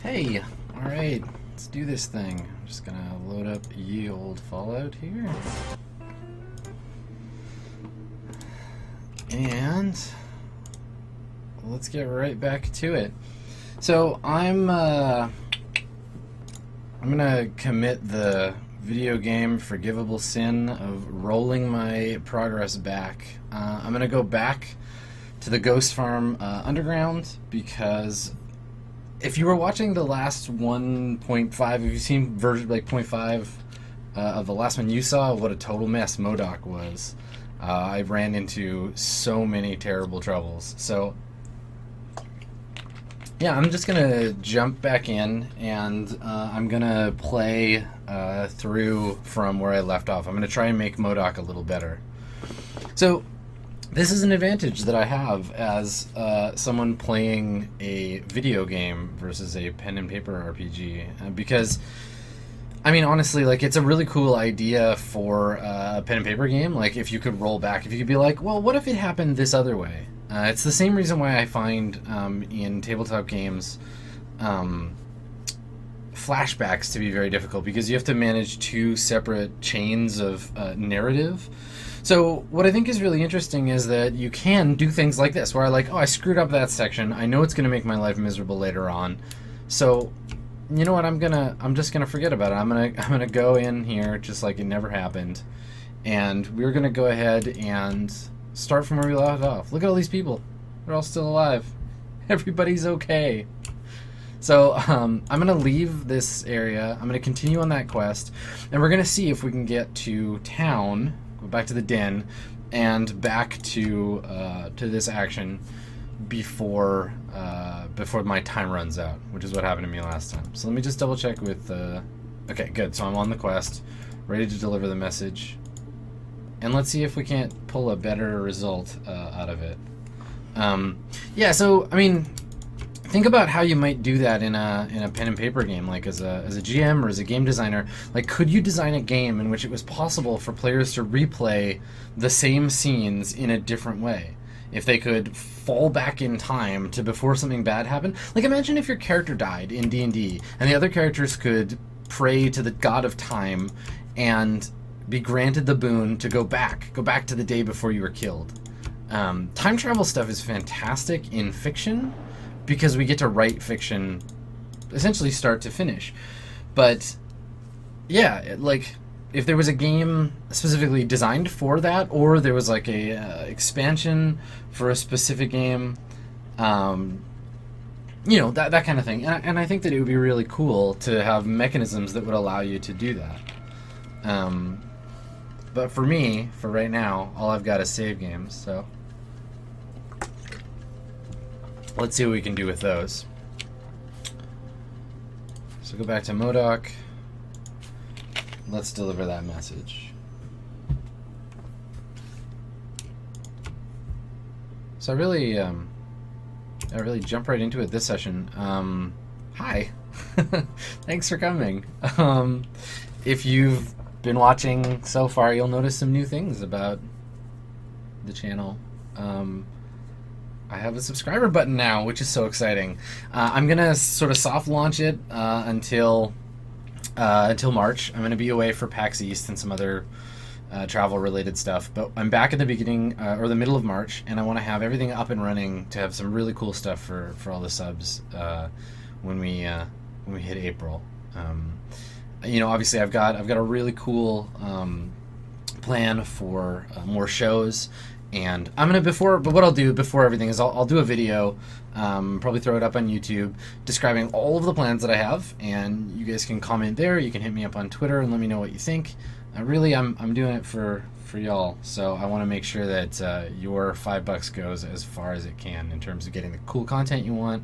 Hey, alright, let's do this thing. I'm just gonna load up ye old Fallout here. And let's get right back to it. So I'm gonna commit the video game forgivable sin of rolling my progress back. I'm gonna go back to the Ghost Farm underground because if you were watching the last 1.5, if you've seen version like 0.5 of the last one, you saw what a total mess MODOK was. I ran into so many terrible troubles. So yeah, I'm just gonna jump back in and I'm gonna play through from where I left off. I'm gonna try and make MODOK a little better. So this is an advantage that I have as someone playing a video game versus a pen and paper RPG, because I mean, honestly, like, it's a really cool idea for a pen and paper game. Like, if you could roll back, if you could be like, well, what if it happened this other way? It's the same reason why I find in tabletop games flashbacks to be very difficult, because you have to manage two separate chains of narrative. So what I think is really interesting is that you can do things like this, where I screwed up that section. I know it's going to make my life miserable later on. So, you know what? I'm just gonna forget about it. I'm gonna go in here just like it never happened, and we're gonna go ahead and start from where we left off. Look at all these people; they're all still alive. Everybody's okay. So I'm gonna leave this area. I'm gonna continue on that quest, and we're gonna see if we can get to town, go back to the den, and back to this action before my time runs out, which is what happened to me last time. So let me just double check with okay, good. So I'm on the quest, ready to deliver the message, and let's see if we can't pull a better result out of it. Yeah, so I mean, think about how you might do that in a pen and paper game, like as a GM or as a game designer. Like, could you design a game in which it was possible for players to replay the same scenes in a different way? If they could fall back in time to before something bad happened. Like, imagine if your character died in D&D and the other characters could pray to the god of time and be granted the boon to go back to the day before you were killed. Time travel stuff is fantastic in fiction because we get to write fiction essentially start to finish. But yeah, like, if there was a game specifically designed for that, or there was like a expansion for a specific game, you know, that kind of thing. And I think that it would be really cool to have mechanisms that would allow you to do that. But for me, for right now, all I've got is save games, so let's see what we can do with those. So go back to MODOK. Let's deliver that message. So I really jump right into it this session. Hi, thanks for coming. If you've been watching so far, you'll notice some new things about the channel. I have a subscriber button now, which is so exciting. I'm gonna sort of soft launch it until March. I'm going to be away for PAX East and some other travel-related stuff, but I'm back at the beginning or the middle of March, and I want to have everything up and running to have some really cool stuff for all the subs when we hit April. You know, obviously I've got a really cool plan for more shows. And I'm gonna but what I'll do before everything is I'll do a video, probably throw it up on YouTube, describing all of the plans that I have, and you guys can comment there. You can hit me up on Twitter and let me know what you think. Really, I'm doing it for y'all, so I want to make sure that your $5 goes as far as it can in terms of getting the cool content you want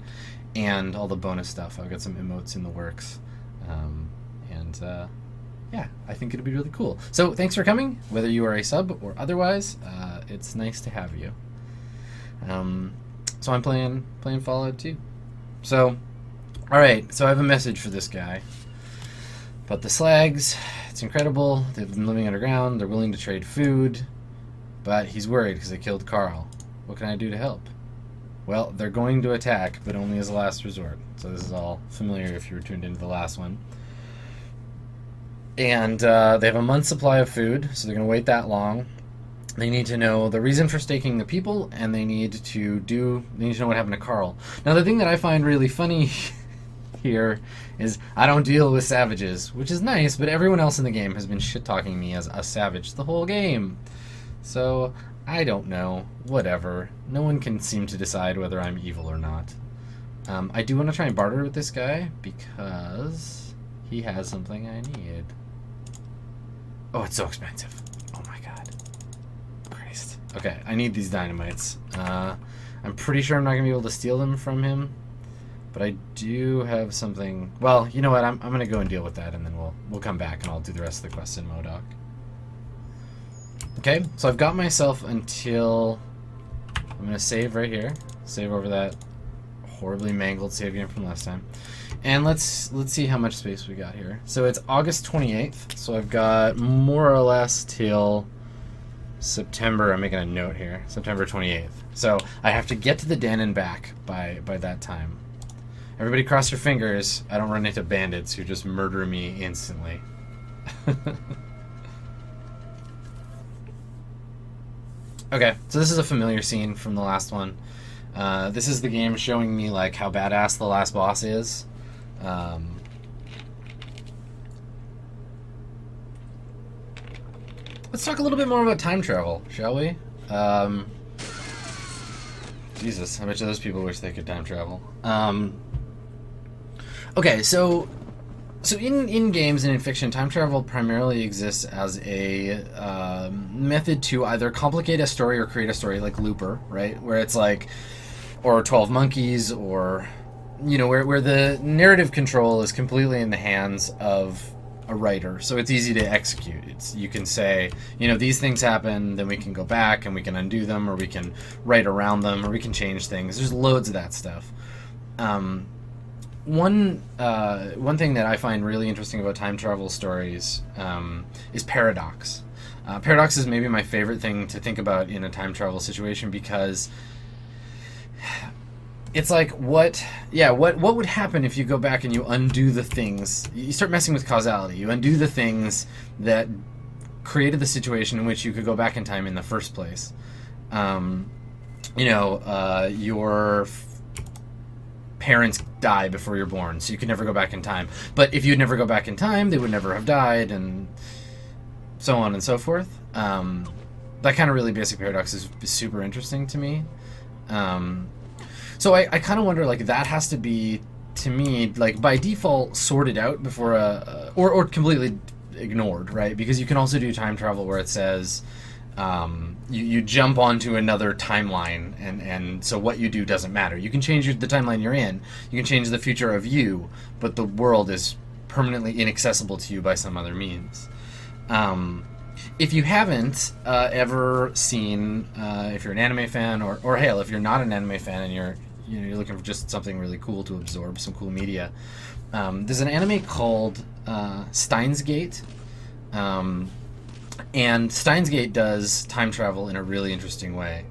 and all the bonus stuff. I've got some emotes in the works, yeah, I think it'll be really cool. So thanks for coming, whether you are a sub or otherwise. It's nice to have you. So I'm playing Fallout 2. So, alright, so I have a message for this guy. But the Slags, it's incredible. They've been living underground. They're willing to trade food. But he's worried because they killed Carl. What can I do to help? Well, they're going to attack, but only as a last resort. So this is all familiar if you were tuned into the last one. And they have a month's supply of food, so they're going to wait that long. They need to know the reason for staking the people, and they need to know what happened to Carl. Now, the thing that I find really funny here is I don't deal with savages, which is nice, but everyone else in the game has been shit-talking me as a savage the whole game. So, I don't know. Whatever. No one can seem to decide whether I'm evil or not. I do want to try and barter with this guy, because he has something I need. Oh, it's so expensive. Oh my god. Christ. Okay, I need these dynamites. I'm pretty sure I'm not going to be able to steal them from him. But I do have something... Well, you know what? I'm going to go and deal with that, and then we'll come back, and I'll do the rest of the quest in MODOK. Okay, so I've got myself until... I'm going to save right here. Save over that horribly mangled save game from last time. And let's see how much space we got here. So it's August 28th, so I've got more or less till September. I'm making a note here. September 28th. So I have to get to the den and back by that time. Everybody cross your fingers. I don't run into bandits who just murder me instantly. Okay, so this is a familiar scene from the last one. This is the game showing me like how badass the last boss is. Let's talk a little bit more about time travel, shall we? Jesus, I bet you those people wish they could time travel. Okay, so in games and in fiction, time travel primarily exists as a method to either complicate a story or create a story, like Looper, right? Where it's like, or 12 Monkeys, or, you know, where the narrative control is completely in the hands of a writer, so it's easy to execute. You can say, you know, these things happen, then we can go back and we can undo them, or we can write around them, or we can change things. There's loads of that stuff. One thing that I find really interesting about time travel stories is paradox. Paradox is maybe my favorite thing to think about in a time travel situation, because it's like, what would happen if you go back and you undo the things? You start messing with causality. You undo the things that created the situation in which you could go back in time in the first place. Your parents die before you're born, so you can never go back in time. But if you'd never go back in time, they would never have died, and so on and so forth. That kind of really basic paradox is super interesting to me. So I kind of wonder, like, that has to be, to me, like, by default sorted out before or completely ignored, right? Because you can also do time travel where it says you jump onto another timeline, and so what you do doesn't matter. You can change the timeline you're in, you can change the future of you, but the world is permanently inaccessible to you by some other means. If you haven't ever seen, if you're an anime fan, or hell, if you're not an anime fan and you're looking for just something really cool to absorb, some cool media, there's an anime called Steins Gate, and Steins Gate does time travel in a really interesting way.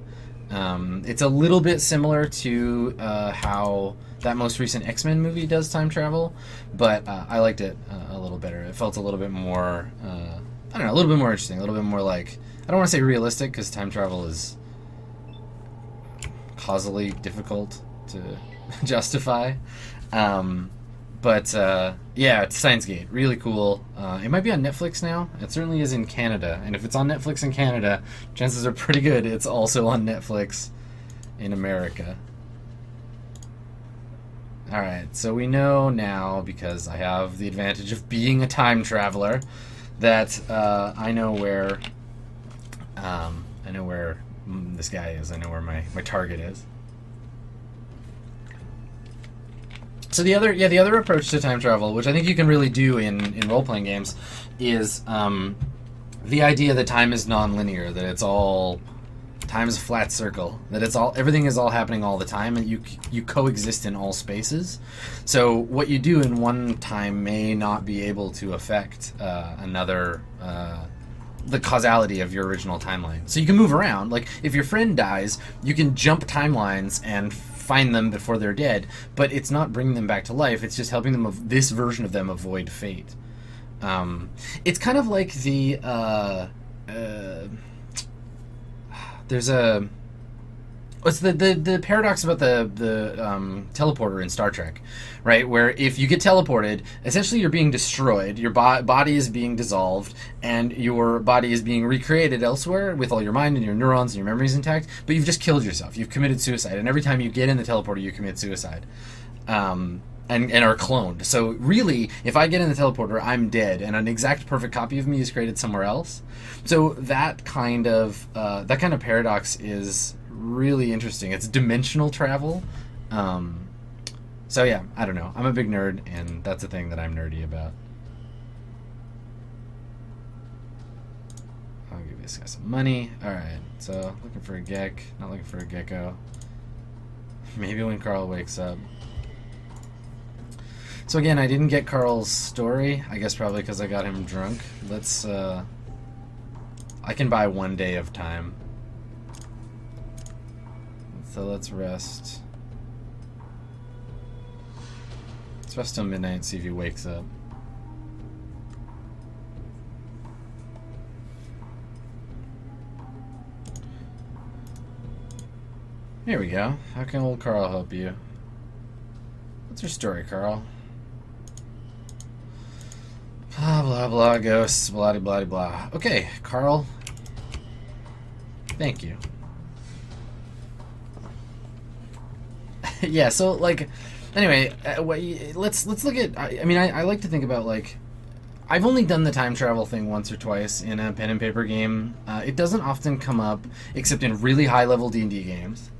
It's a little bit similar to how that most recent X-Men movie does time travel, but I liked it a little better. It felt a little bit more, I don't know, a little bit more interesting, a little bit more like, I don't want to say realistic, because time travel is causally difficult to justify. But yeah, it's Steins Gate, really cool. It might be on Netflix now. It certainly is in Canada, and if it's on Netflix in Canada, chances are pretty good it's also on Netflix in America. Alright, so we know now, because I have the advantage of being a time traveler, that I know where this guy is. I know where my target is. So the other approach to time travel, which I think you can really do in role-playing games, is the idea that time is non-linear, that it's all time is a flat circle, that everything is all happening all the time, and you coexist in all spaces. So what you do in one time may not be able to affect another the causality of your original timeline. So you can move around. Like, if your friend dies, you can jump timelines and find them before they're dead, but it's not bringing them back to life. It's just helping them, this version of them, avoid fate. It's kind of like the there's a what's the paradox about the teleporter in Star Trek, right? Where if you get teleported, essentially you're being destroyed. Your body is being dissolved, and your body is being recreated elsewhere with all your mind and your neurons and your memories intact. But you've just killed yourself. You've committed suicide, and every time you get in the teleporter, you commit suicide. And are cloned. So really, if I get in the teleporter, I'm dead, and an exact perfect copy of me is created somewhere else. So that kind of paradox is really interesting. It's dimensional travel. So yeah, I don't know. I'm a big nerd, and that's a thing that I'm nerdy about. I'll give this guy some money. All right. So looking for a gek, not looking for a gecko. Maybe when Carl wakes up. So again, I didn't get Carl's story. I guess probably because I got him drunk. Let's, I can buy 1 day of time. So let's rest. Let's rest till midnight and see if he wakes up. Here we go. How can old Carl help you? What's your story, Carl? Blah, blah, blah, ghosts, blah, blah, blah. Okay, Carl. Thank you. Yeah, so, like, anyway, let's look at, I mean, I like to think about, like, I've only done the time travel thing once or twice in a pen and paper game. It doesn't often come up, except in really high-level D&D games.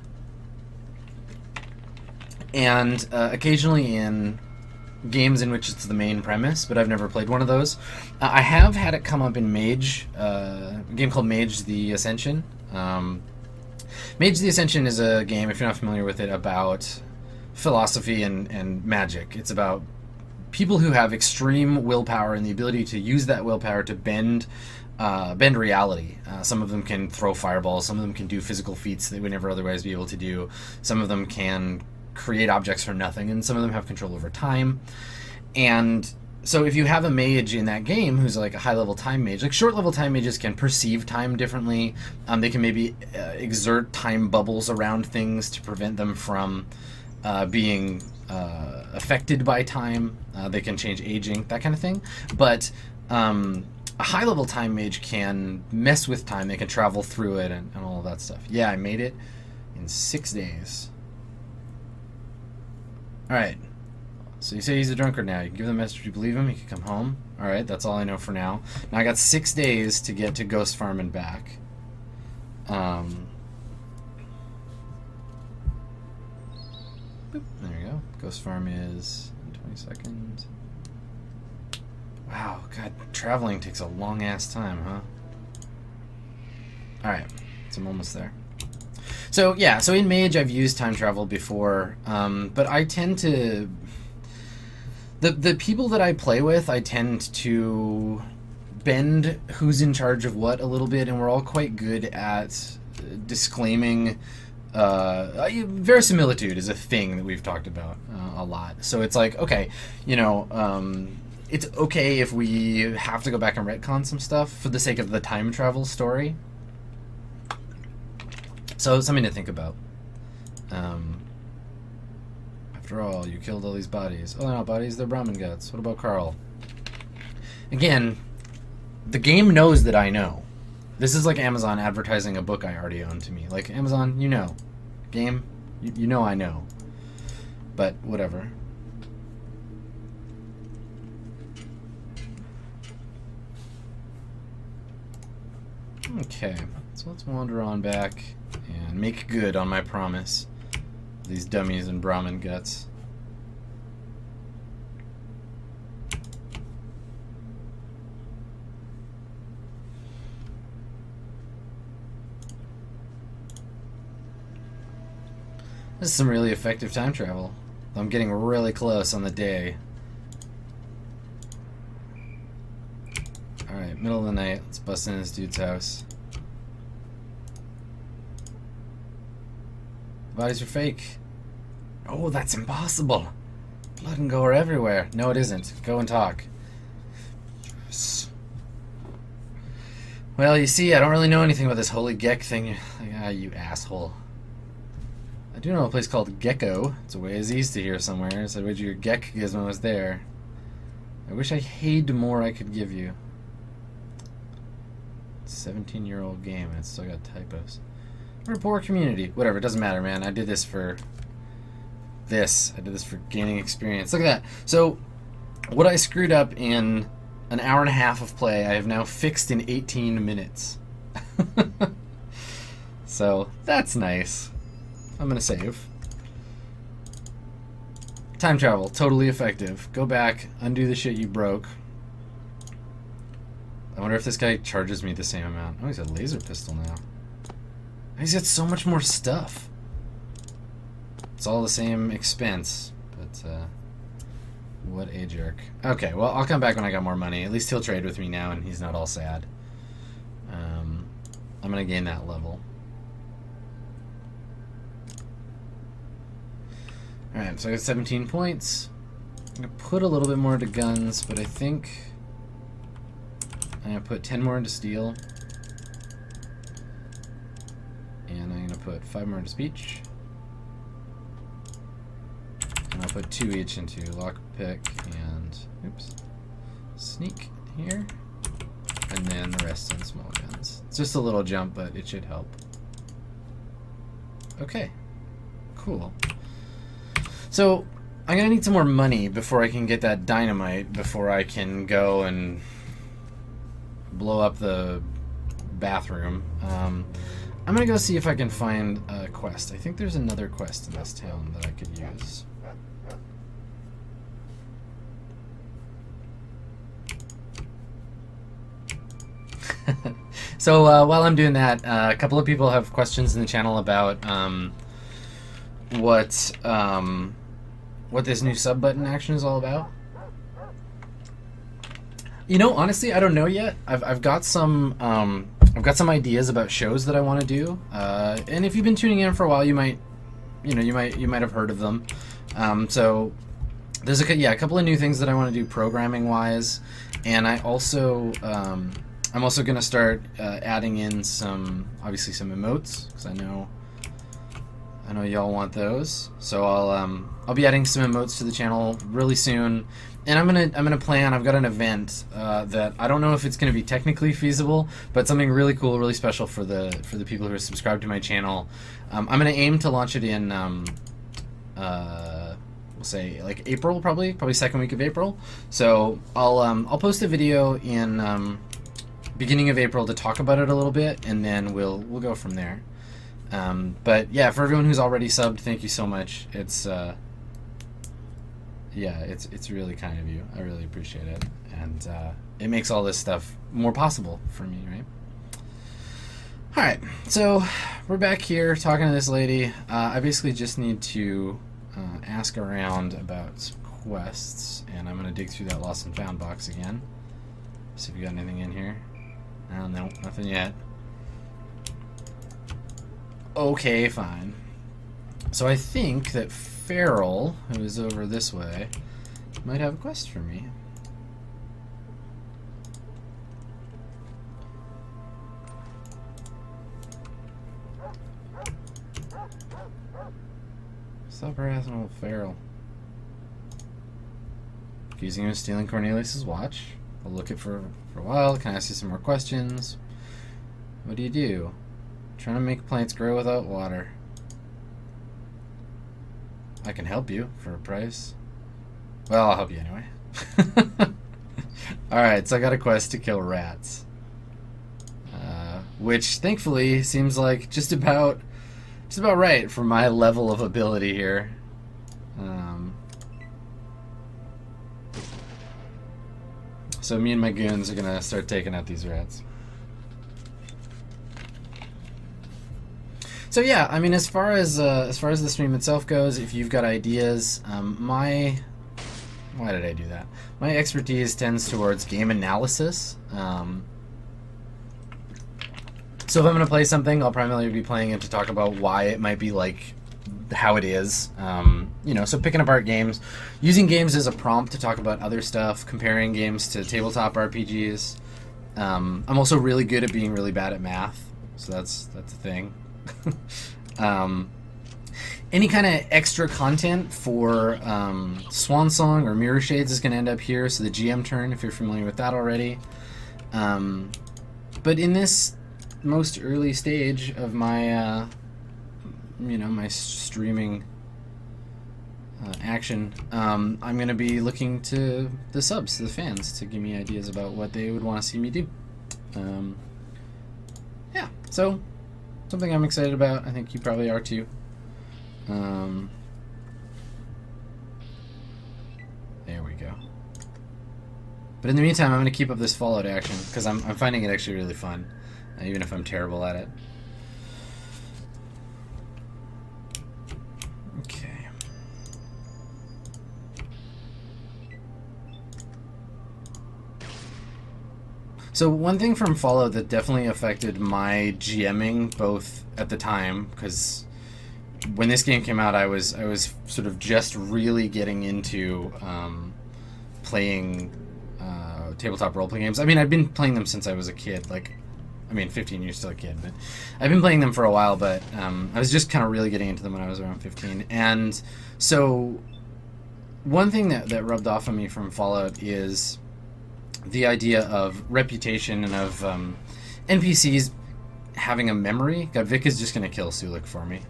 And occasionally in games in which it's the main premise, but I've never played one of those. I have had it come up in Mage, a game called Mage the Ascension. Mage the Ascension is a game, if you're not familiar with it, about philosophy and magic. It's about people who have extreme willpower and the ability to use that willpower to bend reality. Some of them can throw fireballs, some of them can do physical feats they would never otherwise be able to do, some of them can create objects from nothing, and some of them have control over time. And so if you have a mage in that game who's like a high-level time mage, like short-level time mages can perceive time differently. They can maybe exert time bubbles around things to prevent them from being affected by time. They can change aging, that kind of thing. But a high-level time mage can mess with time. They can travel through it and all of that stuff. Yeah, I made it in 6 days. Alright, so you say he's a drunkard now. You can give him the message you believe him, he can come home. Alright, that's all I know for now. Now I got 6 days to get to Ghost Farm and back. Boop, there you go. Ghost Farm is in 20 seconds. Wow, God, traveling takes a long-ass time, huh? Alright, so I'm almost there. So yeah, so in Mage I've used time travel before, but I tend to... The people that I play with, I tend to bend who's in charge of what a little bit, and we're all quite good at disclaiming... verisimilitude is a thing that we've talked about a lot. So it's like, okay, you know, it's okay if we have to go back and retcon some stuff for the sake of the time travel story. So, something to think about. After all, you killed all these bodies. Oh, they're not bodies, they're Brahmin guts. What about Carl? Again, the game knows that I know. This is like Amazon advertising a book I already own to me. Like, Amazon, you know. Game, you know I know. But, whatever. Okay, so let's wander on back and make good on my promise. These dummies and Brahmin guts. This is some really effective time travel. I'm getting really close on the day. Alright. middle of the night. Let's bust in this dude's house. The bodies are fake. Oh, that's impossible. Blood and gore everywhere. No, it isn't. Go and talk. Well, you see, I don't really know anything about this holy Gek thing. Ah, you asshole. I do know a place called Gecko. It's a ways east to here somewhere. So I bet your Gek gizmo is there. I wish I had more I could give you. 17-year-old game and it's still got typos. We're a poor community. Whatever, it doesn't matter, man. I did this for this. I did this for gaining experience. Look at that. So, what I screwed up in an hour and a half of play, I have now fixed in 18 minutes. So, that's nice. I'm gonna save. Time travel, totally effective. Go back, undo the shit you broke. I wonder if this guy charges me the same amount. Oh, he's a laser pistol now. He's got so much more stuff. It's all the same expense, but what a jerk. Okay, well, I'll come back when I got more money. At least he'll trade with me now, and he's not all sad. I'm gonna gain that level. Alright, so I got 17 points. I'm gonna put a little bit more into guns, but I think I'm gonna put 10 more into steel. And I'm gonna put 5 more into speech. And I'll put 2 each into lockpick and oops, sneak here. And then the rest in small guns. It's just a little jump, but it should help. Okay. Cool. So, I'm gonna need some more money before I can get that dynamite, before I can go and blow up the bathroom. I'm gonna go see if I can find a quest. I think there's another quest in this town that I could use. So while I'm doing that, a couple of people have questions in the channel about what this new sub button action is all about. You know, honestly, I don't know yet. I've got some ideas about shows that I want to do, and if you've been tuning in for a while, you might have heard of them. So there's a couple of new things that I want to do programming wise, and I'm also going to start adding in some emotes, because I know y'all want those. So I'll be adding some emotes to the channel really soon, and I'm gonna plan. I've got an event that I don't know if it's gonna be technically feasible, but something really cool, really special for the people who are subscribed to my channel. I'm gonna aim to launch it in we'll say like April, probably second week of April. So I'll post a video in beginning of April to talk about it a little bit, and then we'll go from there. But yeah, for everyone who's already subbed, thank you so much. It's really kind of you. I really appreciate it, and it makes all this stuff more possible for me, right? All right, so we're back here talking to this lady. I basically just need to ask around about quests, and I'm gonna dig through that lost and found box again. See if we got anything in here. Oh, no, nothing yet. Okay, fine. So I think that Farrell, who is over this way, might have a quest for me. Stop harassing old Farrell. Accusing him of stealing Cornelius's watch. I'll look it for a while. Can I ask you some more questions? What do you do? Trying to make plants grow without water. I can help you for a price. Well, I'll help you anyway. Alright, so I got a quest to kill rats. Which, thankfully, seems like just about right for my level of ability here. So me and my goons are gonna start taking out these rats. So yeah, I mean, as far as the stream itself goes, if you've got ideas, why did I do that? My expertise tends towards game analysis, So if I'm going to play something, I'll primarily be playing it to talk about why it might be like how it is. So picking apart games, using games as a prompt to talk about other stuff, comparing games to tabletop RPGs. I'm also really good at being really bad at math, so that's a thing. Any kind of extra content for Swan Song or Mirror Shades is going to end up here, so the GM turn, if you're familiar with that already. But in this most early stage of my, my streaming action, I'm going to be looking to the subs, the fans, to give me ideas about what they would want to see me do. So something I'm excited about. I think you probably are too. There we go. But in the meantime, I'm going to keep up this Fallout action because I'm finding it actually really fun, even if I'm terrible at it. Okay. So one thing from Fallout that definitely affected my GMing, both at the time, because when this game came out, I was sort of just really getting into playing tabletop role-playing games. I mean, I've been playing them since I was a kid. 15, you're still a kid, but I've been playing them for a while, but I was just kind of really getting into them when I was around 15. And so one thing that rubbed off on me from Fallout is the idea of reputation and of NPCs having a memory. God, Vic is just going to kill Sulik for me.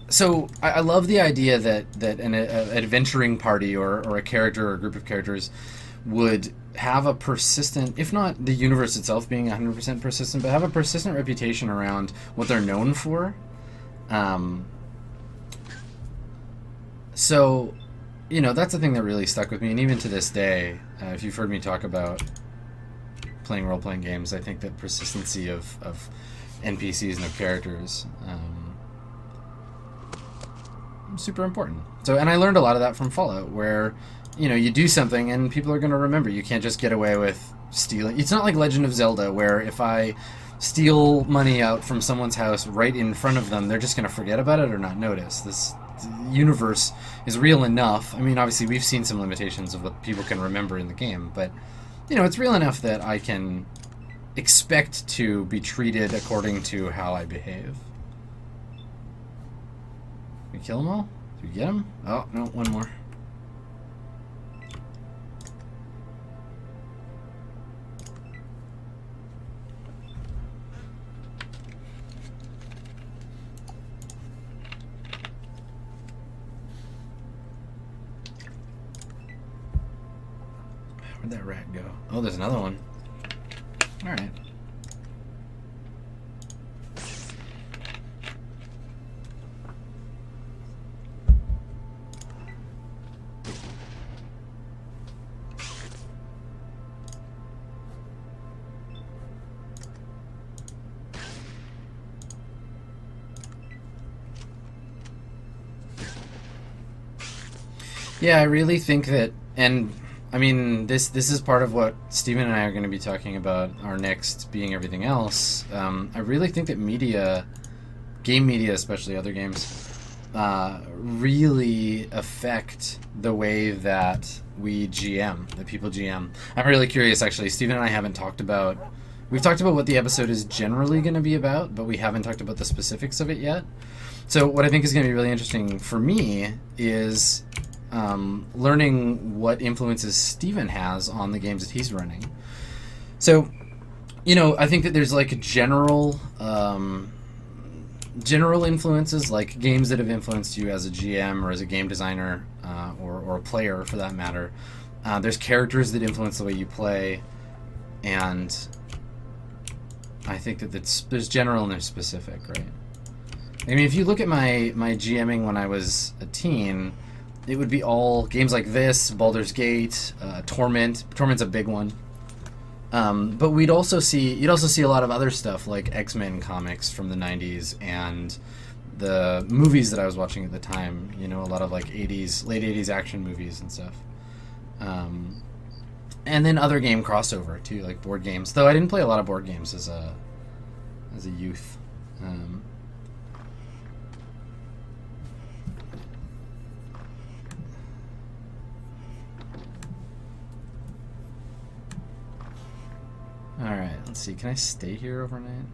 So I love the idea that an adventuring party or a character or a group of characters would have a persistent, if not the universe itself being 100% persistent, but have a persistent reputation around what they're known for. So, that's the thing that really stuck with me. And even to this day, if you've heard me talk about playing role-playing games, I think that persistency of NPCs and of characters super important. So, and I learned a lot of that from Fallout, where you do something and people are going to remember. You can't just get away with stealing. It's not like Legend of Zelda, where if I steal money out from someone's house right in front of them, they're just going to forget about it or not notice. This universe is real enough. I mean, obviously we've seen some limitations of what people can remember in the game, but it's real enough that I can expect to be treated according to how I behave. Did we kill them all? Did we get them? Oh, no, one more. Where'd that rat go? Oh, there's another one. All right. Yeah, I really think that, and I mean, this is part of what Steven and I are going to be talking about, our next Being Everything Else. I really think that media, game media, especially other games, really affect the way that we GM, that people GM. I'm really curious, actually. Steven and I haven't talked about, we've talked about what the episode is generally going to be about, but we haven't talked about the specifics of it yet. So what I think is going to be really interesting for me is learning what influences Steven has on the games that he's running. So, I think that there's like general influences, like games that have influenced you as a GM or as a game designer, or a player for that matter. There's characters that influence the way you play, and I think that there's general and there's specific, right? I mean, if you look at my GMing when I was a teen, it would be all games like this, Baldur's Gate, Torment. Torment's a big one. But you'd also see a lot of other stuff like X-Men comics from the 90s and the movies that I was watching at the time. A lot of like late 80s action movies and stuff. And then other game crossover too, like board games. Though I didn't play a lot of board games as a youth. All right, let's see. Can I stay here overnight?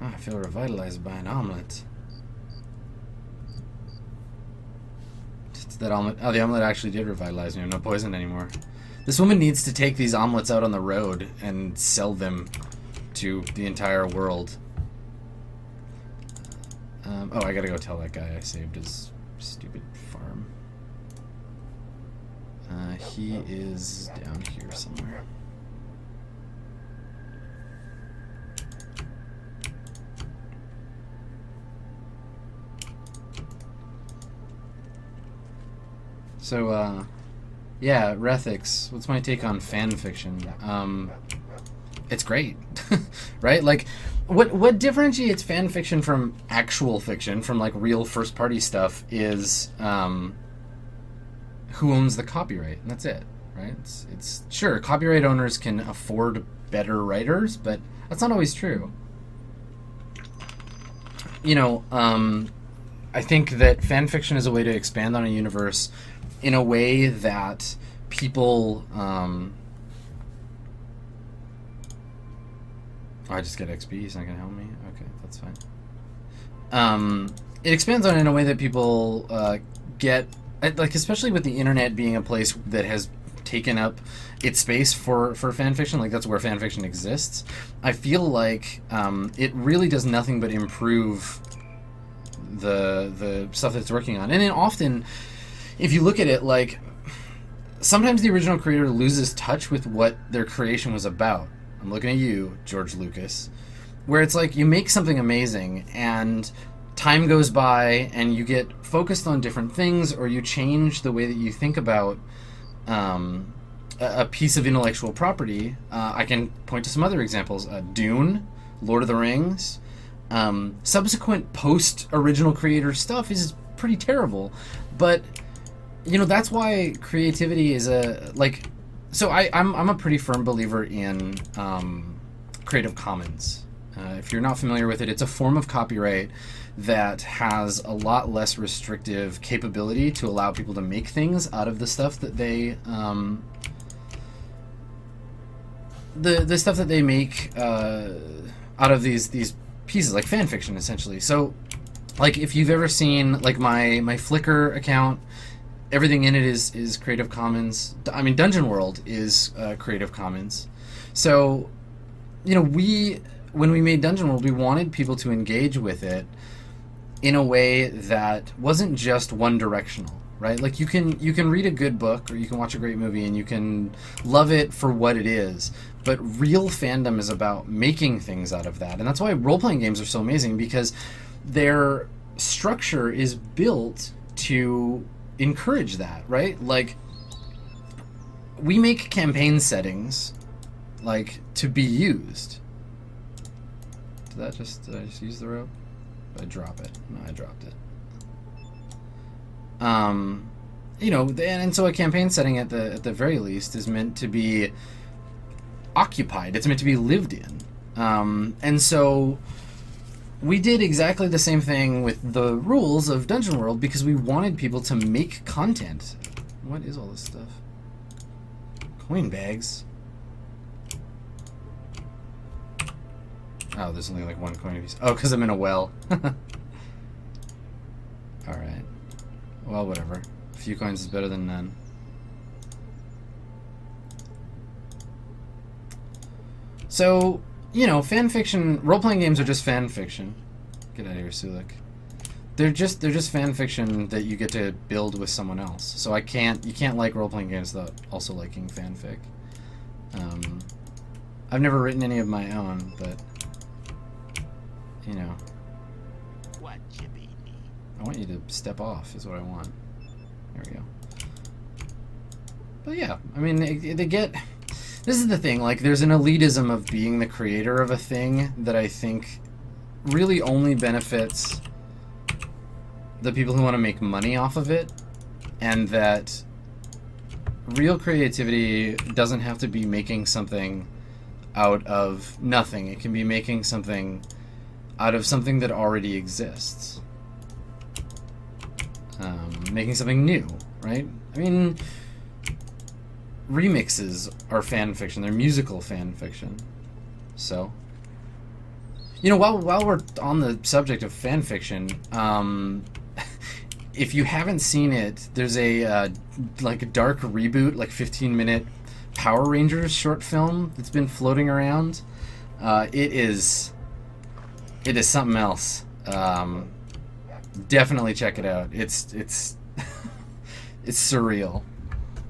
Oh, I feel revitalized by an omelet. That omelet. Oh, the omelet actually did revitalize me. I'm not poisoned anymore. This woman needs to take these omelets out on the road and sell them to the entire world. Oh, I gotta go tell that guy I saved his stupid farm. He is down here somewhere. So, yeah, Rethics. What's my take on fan fiction? It's great, right? Like, what differentiates fan fiction from actual fiction, from like real first party stuff, is who owns the copyright, and that's it, right? It's sure, copyright owners can afford better writers, but that's not always true. You know, I think that fan fiction is a way to expand on a universe in a way that people oh, I just get XP, he's not gonna help me? Okay, that's fine. It expands on it in a way that people get, like, especially with the internet being a place that has taken up its space for fan fiction, like that's where fan fiction exists. I feel like it really does nothing but improve the stuff that it's working on. And then often, if you look at it, like, sometimes the original creator loses touch with what their creation was about. I'm looking at you, George Lucas, where it's like you make something amazing and time goes by and you get focused on different things, or you change the way that you think about a piece of intellectual property. I can point to some other examples. Dune, Lord of the Rings. Subsequent post-original creator stuff is pretty terrible, but you know, that's why creativity is so I'm a pretty firm believer in Creative Commons. If you're not familiar with it, it's a form of copyright that has a lot less restrictive capability to allow people to make things out of the stuff that they the stuff that they make out of these pieces, like fan fiction, essentially. So, like, if you've ever seen like my Flickr account, everything in it is Creative Commons. I mean, Dungeon World is Creative Commons. So, you know, when we made Dungeon World, we wanted people to engage with it in a way that wasn't just one directional, right? Like, you can read a good book, or you can watch a great movie, and you can love it for what it is. But real fandom is about making things out of that. And that's why role-playing games are so amazing, because their structure is built to encourage that, right? Like, we make campaign settings like to be used. Did I just use the rope? Did I drop it? No, I dropped it. You know, and so a campaign setting at the very least is meant to be occupied. It's meant to be lived in. And so we did exactly the same thing with the rules of Dungeon World, because we wanted people to make content. What is all this stuff? Coin bags. Oh, there's only like one coin piece. Oh, because I'm in a well. Alright. Well, whatever. A few coins is better than none. So, you know, fan fiction, role-playing games are just fan fiction. Get out of here, Sulik. They're just fan fiction that you get to build with someone else. So you can't like role-playing games without also liking fanfic. I've never written any of my own, but you know, What you be? I want you to step off is what I want. There we go. But yeah, I mean, they get. This is the thing, like, there's an elitism of being the creator of a thing that I think really only benefits the people who want to make money off of it, and that, real creativity doesn't have to be making something out of nothing. It can be making something out of something that already exists. Making something new, right? I mean, remixes are fan fiction. They're musical fan fiction. So, you know, while we're on the subject of fan fiction, if you haven't seen it, there's a like a dark reboot, like 15-minute Power Rangers short film that's been floating around. It is something else. Definitely check it out. It's it's surreal.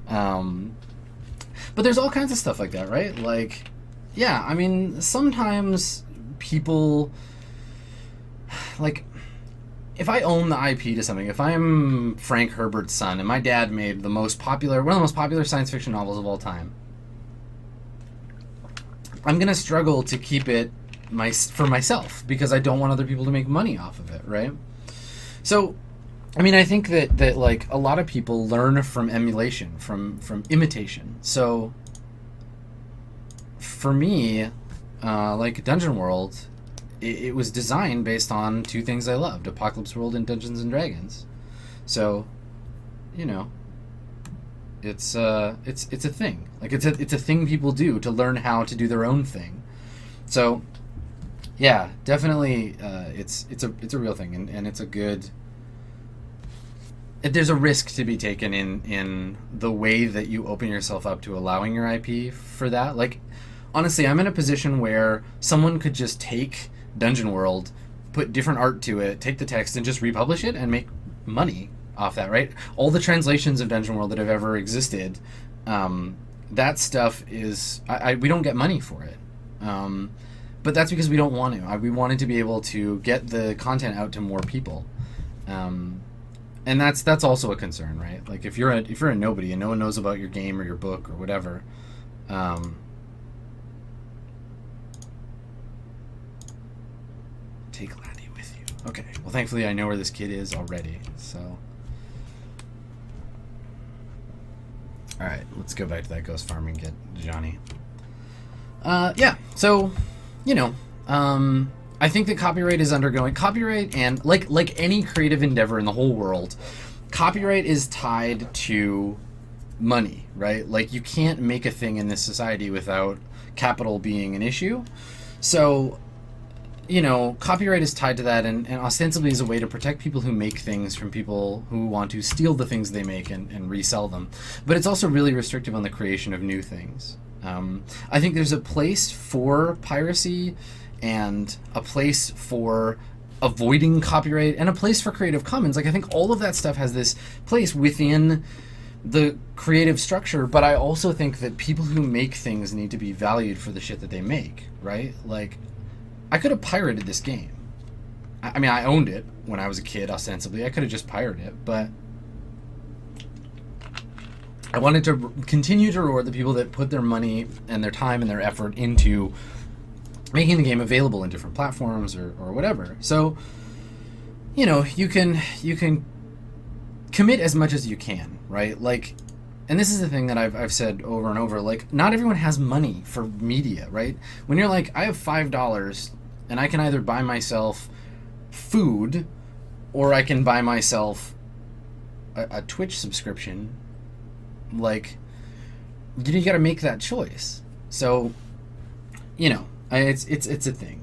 But there's all kinds of stuff like that, right? Like, yeah, I mean, sometimes people, like, if I own the IP to something, if I'm Frank Herbert's son and my dad made one of the most popular science fiction novels of all time, I'm gonna struggle to keep it for myself because I don't want other people to make money off of it, right? So, I mean, I think that like a lot of people learn from emulation, from imitation. So, for me, like Dungeon World, it was designed based on two things I loved: Apocalypse World and Dungeons and Dragons. So, you know, it's a thing. Like it's a thing people do to learn how to do their own thing. So, yeah, definitely, it's a real thing, and it's a good. There's a risk to be taken in the way that you open yourself up to allowing your IP for that. Like, honestly, I'm in a position where someone could just take Dungeon World, put different art to it, take the text, and just republish it and make money off that, right? All the translations of Dungeon World that have ever existed, that stuff is... we don't get money for it. But that's because we don't want to. We wanted to be able to get the content out to more people. And that's also a concern, right? Like if you're a nobody and no one knows about your game or your book or whatever, take Laddie with you. Okay. Well, thankfully I know where this kid is already. So, all right, let's go back to that ghost farm and get Johnny. Yeah. So, you know, I think that copyright is undergoing and like any creative endeavor in the whole world, copyright is tied to money, right? Like you can't make a thing in this society without capital being an issue. So, you know, copyright is tied to that and ostensibly is a way to protect people who make things from people who want to steal the things they make and resell them. But it's also really restrictive on the creation of new things. I think there's a place for piracy and a place for avoiding copyright and a place for Creative Commons. Like, I think all of that stuff has this place within the creative structure, but I also think that people who make things need to be valued for the shit that they make, right? Like, I could have pirated this game. I mean, I owned it when I was a kid, ostensibly. I could have just pirated it, but I wanted to continue to reward the people that put their money and their time and their effort into making the game available in different platforms or whatever. So, you know, you can commit as much as you can, right? Like, and this is the thing that I've said over and over, like, not everyone has money for media, right? When you're like, I have $5 and I can either buy myself food or I can buy myself a Twitch subscription, like, you got to make that choice. So, you know, it's a thing,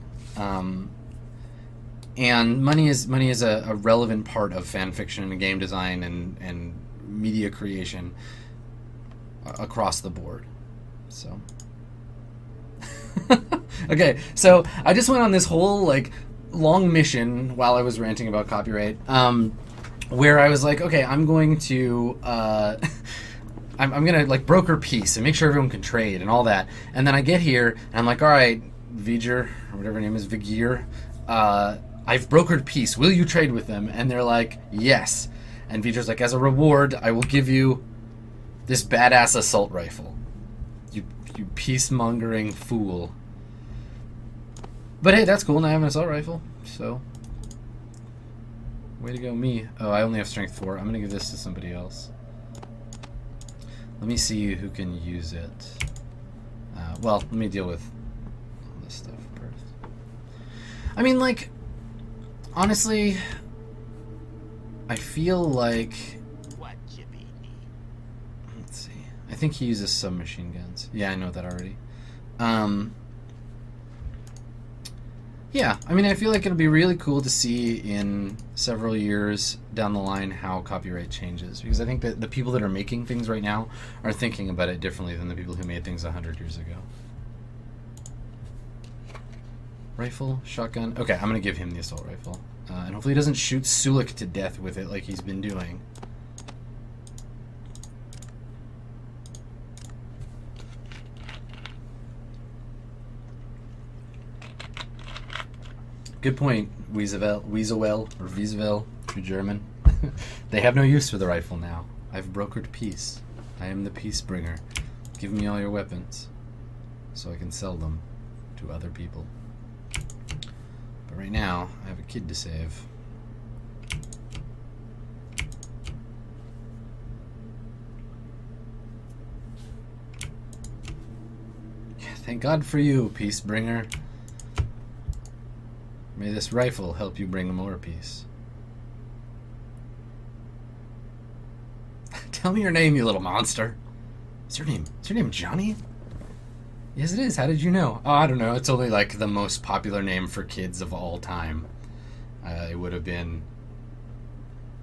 and money is a relevant part of fan fiction and game design and media creation across the board. So, okay, so I just went on this whole like long mission while I was ranting about copyright, where I was like, okay, I'm going to I'm gonna like broker peace and make sure everyone can trade and all that. And then I get here and I'm like, all right, Vijir, or whatever her name is, Vigir, I've brokered peace. Will you trade with them? And they're like, yes. And Vijir's like, as a reward, I will give you this badass assault rifle. You peace-mongering fool. But hey, that's cool. Now I have an assault rifle. So, way to go, me. Oh, I only have strength 4. I'm gonna give this to somebody else. Let me see who can use it. Well, let me deal with all this stuff first. I mean, like, honestly, I feel like... What chippy? Let's see. I think he uses submachine guns. Yeah, I know that already. Yeah, I mean, I feel like it'll be really cool to see in several years down the line how copyright changes, because I think that the people that are making things right now are thinking about it differently than the people who made things 100 years ago. Rifle, shotgun. Okay, I'm going to give him the assault rifle. And hopefully he doesn't shoot Sulik to death with it like he's been doing. Good point, Weasewell, or Wiesewell, if you're German. They have no use for the rifle now. I've brokered peace. I am the peace bringer. Give me all your weapons, so I can sell them to other people. But right now, I have a kid to save. Yeah, thank God for you, peace bringer. May this rifle help you bring more peace. Tell me your name, you little monster. Is your name Johnny? Yes, it is. How did you know? Oh, I don't know. It's only like the most popular name for kids of all time. It would have been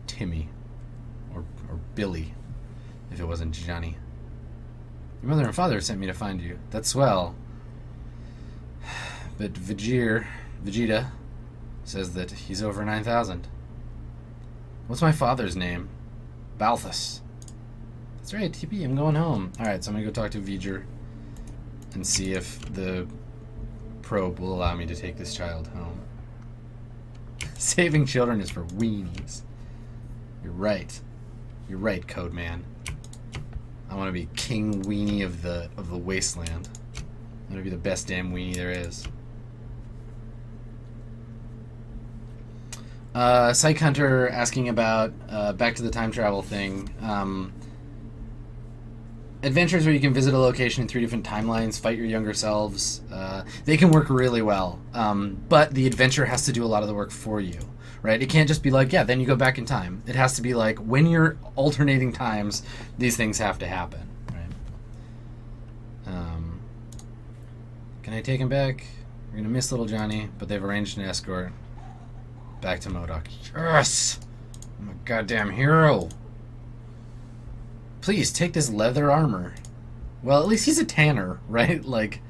Timmy or Billy if it wasn't Johnny. Your mother and father sent me to find you. That's swell. But Vegeta says that he's over 9,000. What's my father's name? Balthus. That's right, TP, I'm going home. Alright, so I'm going to go talk to V'ger and see if the probe will allow me to take this child home. Saving children is for weenies. You're right. You're right, Code Man. I want to be King Weenie of the wasteland. I want to be the best damn weenie there is. Psych Hunter asking about back to the time travel thing. Adventures where you can visit a location in 3 different timelines, fight your younger selves. They can work really well, but the adventure has to do a lot of the work for you, right? It can't just be like, yeah, then you go back in time. It has to be like, when you're alternating times, these things have to happen, right? Can I take him back? We're gonna miss little Johnny, but they've arranged an escort back to MODOK. Yes! I'm a goddamn hero. Please, take this leather armor. Well, at least he's a tanner, right? Like...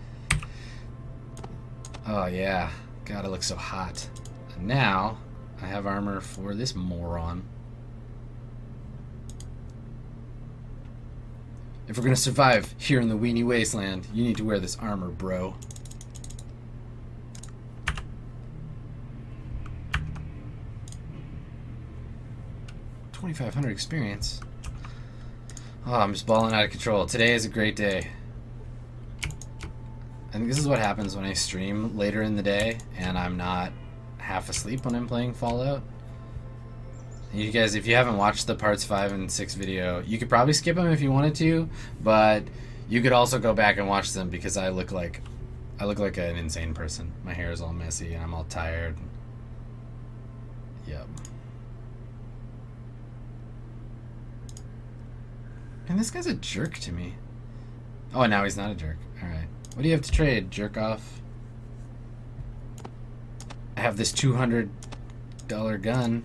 Oh, yeah. God, it looks so hot. And now, I have armor for this moron. If we're gonna survive here in the weenie wasteland, you need to wear this armor, bro. $2,500 experience. Oh, I'm just balling out of control. Today is a great day. I think this is what happens when I stream later in the day and I'm not half asleep when I'm playing Fallout. And you guys, if you haven't watched the parts 5 and 6 video, you could probably skip them if you wanted to, but you could also go back and watch them because I look like an insane person. My hair is all messy and I'm all tired. Yep. And this guy's a jerk to me. Oh, now he's not a jerk. Alright. What do you have to trade, jerk off? I have this $200 gun.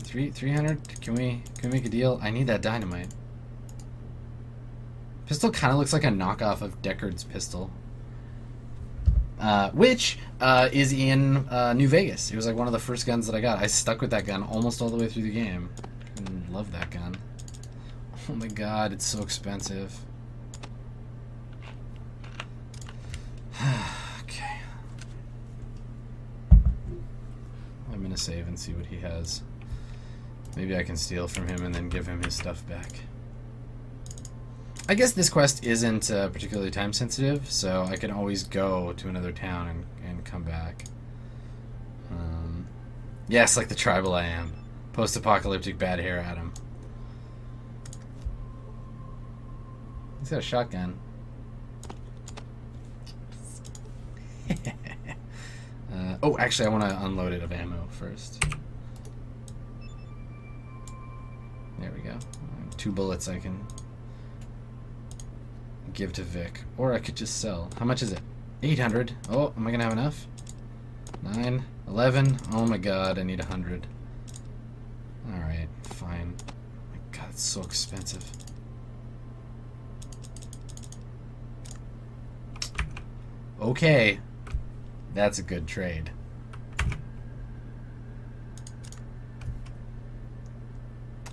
300? Can we make a deal? I need that dynamite. Pistol kind of looks like a knockoff of Deckard's pistol. Which is in New Vegas. It was like one of the first guns that I got. I stuck with that gun almost all the way through the game. I love that gun. Oh my god, it's so expensive. Okay. I'm gonna save and see what he has. Maybe I can steal from him and then give him his stuff back. I guess this quest isn't particularly time sensitive, so I can always go to another town and come back. Yes, like the tribal I am. Post-apocalyptic bad hair Adam. He's got a shotgun. Oh, actually, I want to unload it of ammo first. There we go. 2 bullets I can give to Vic. Or I could just sell. How much is it? 800. Oh, am I going to have enough? 9, 11. Oh my god, I need 100. Alright, fine. My god, it's so expensive. Okay. That's a good trade.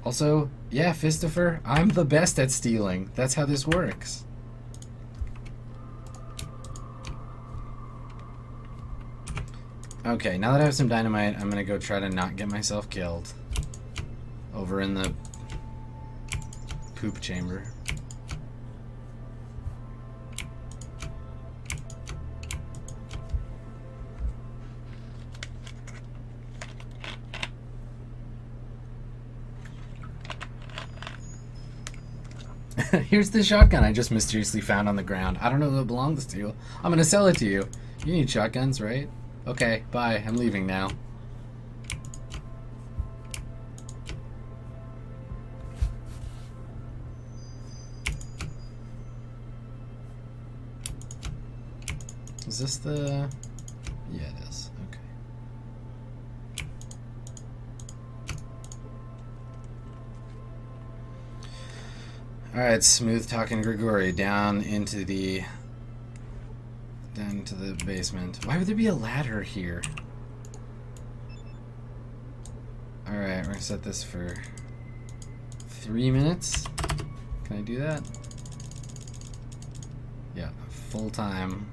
Also, yeah, Fistifer, I'm the best at stealing. That's how this works. Okay, now that I have some dynamite, I'm gonna go try to not get myself killed. Over in the poop chamber. Here's the shotgun I just mysteriously found on the ground. I don't know who it belongs to. I'm gonna sell it to you. You need shotguns, right? Okay, bye. I'm leaving now. Is this the... Yeah, it is. Okay. Alright, smooth talking Grigori down into the basement. Why would there be a ladder here? Alright, we're gonna set this for 3 minutes. Can I do that? Yeah, full time.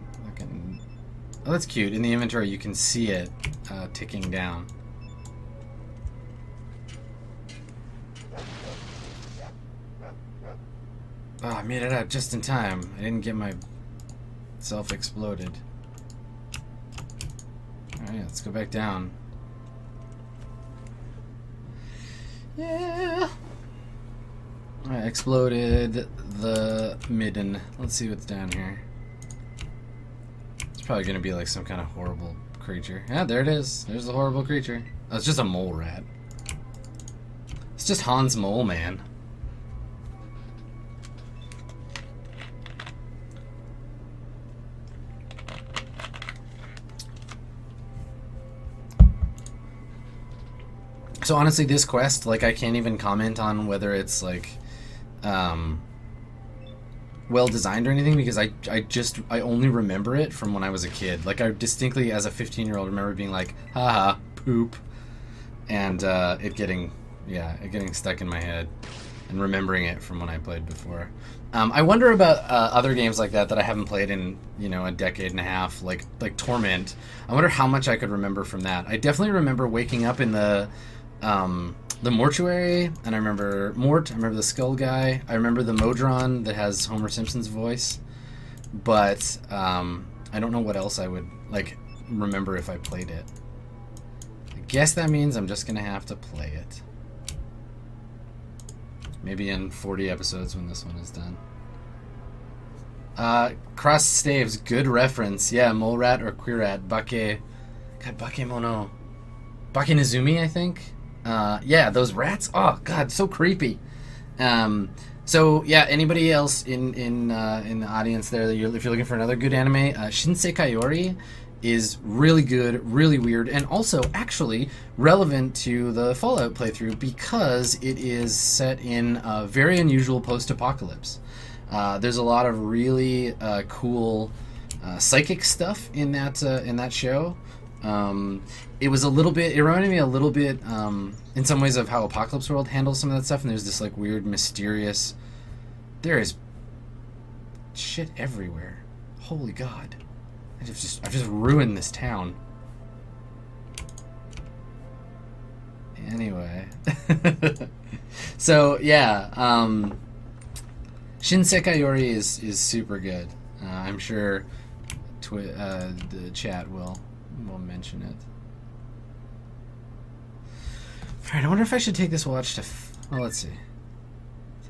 Oh, that's cute. In the inventory you can see it ticking down. Oh, I made it out just in time. I didn't get myself exploded. Alright, let's go back down. Yeah! I exploded the midden. Let's see what's down here. It's probably gonna be like some kind of horrible creature. Yeah, there it is. There's the horrible creature. Oh, it's just a mole rat. It's just Hans Mole Man. So honestly, this quest, like, I can't even comment on whether it's like well designed or anything, because I only remember it from when I was a kid. Like, I distinctly, as a 15-year-old, remember being like, haha, poop, and it getting stuck in my head and remembering it from when I played before. I wonder about other games like that I haven't played in, you know, a decade and a half, like Torment. I wonder how much I could remember from that. I definitely remember waking up in the mortuary, and I remember Mort, I remember the skull guy, I remember the Modron that has Homer Simpson's voice, but I don't know what else I would, like, remember if I played it. I guess that means I'm just gonna have to play it. Maybe in 40 episodes when this one is done. Cross Staves, good reference. Yeah, Mole Rat or Queer Rat. Bake Mono. Bake Nezumi, I think. Yeah, those rats. Oh god, so creepy. So yeah, anybody else in the audience there that if you're looking for another good anime, Shinsei Kaiori is really good, really weird, and also actually relevant to the Fallout playthrough because it is set in a very unusual post-apocalypse. There's a lot of really cool psychic stuff in that show. It was a little bit, it reminded me a little bit in some ways of how Apocalypse World handles some of that stuff, and there's this like weird mysterious, there is shit everywhere. Holy god, I've just ruined this town. Anyway. So yeah, Shinsei Kaiori is super good. I'm sure the chat will mention it. Alright, I wonder if I should take this watch to... well, let's see.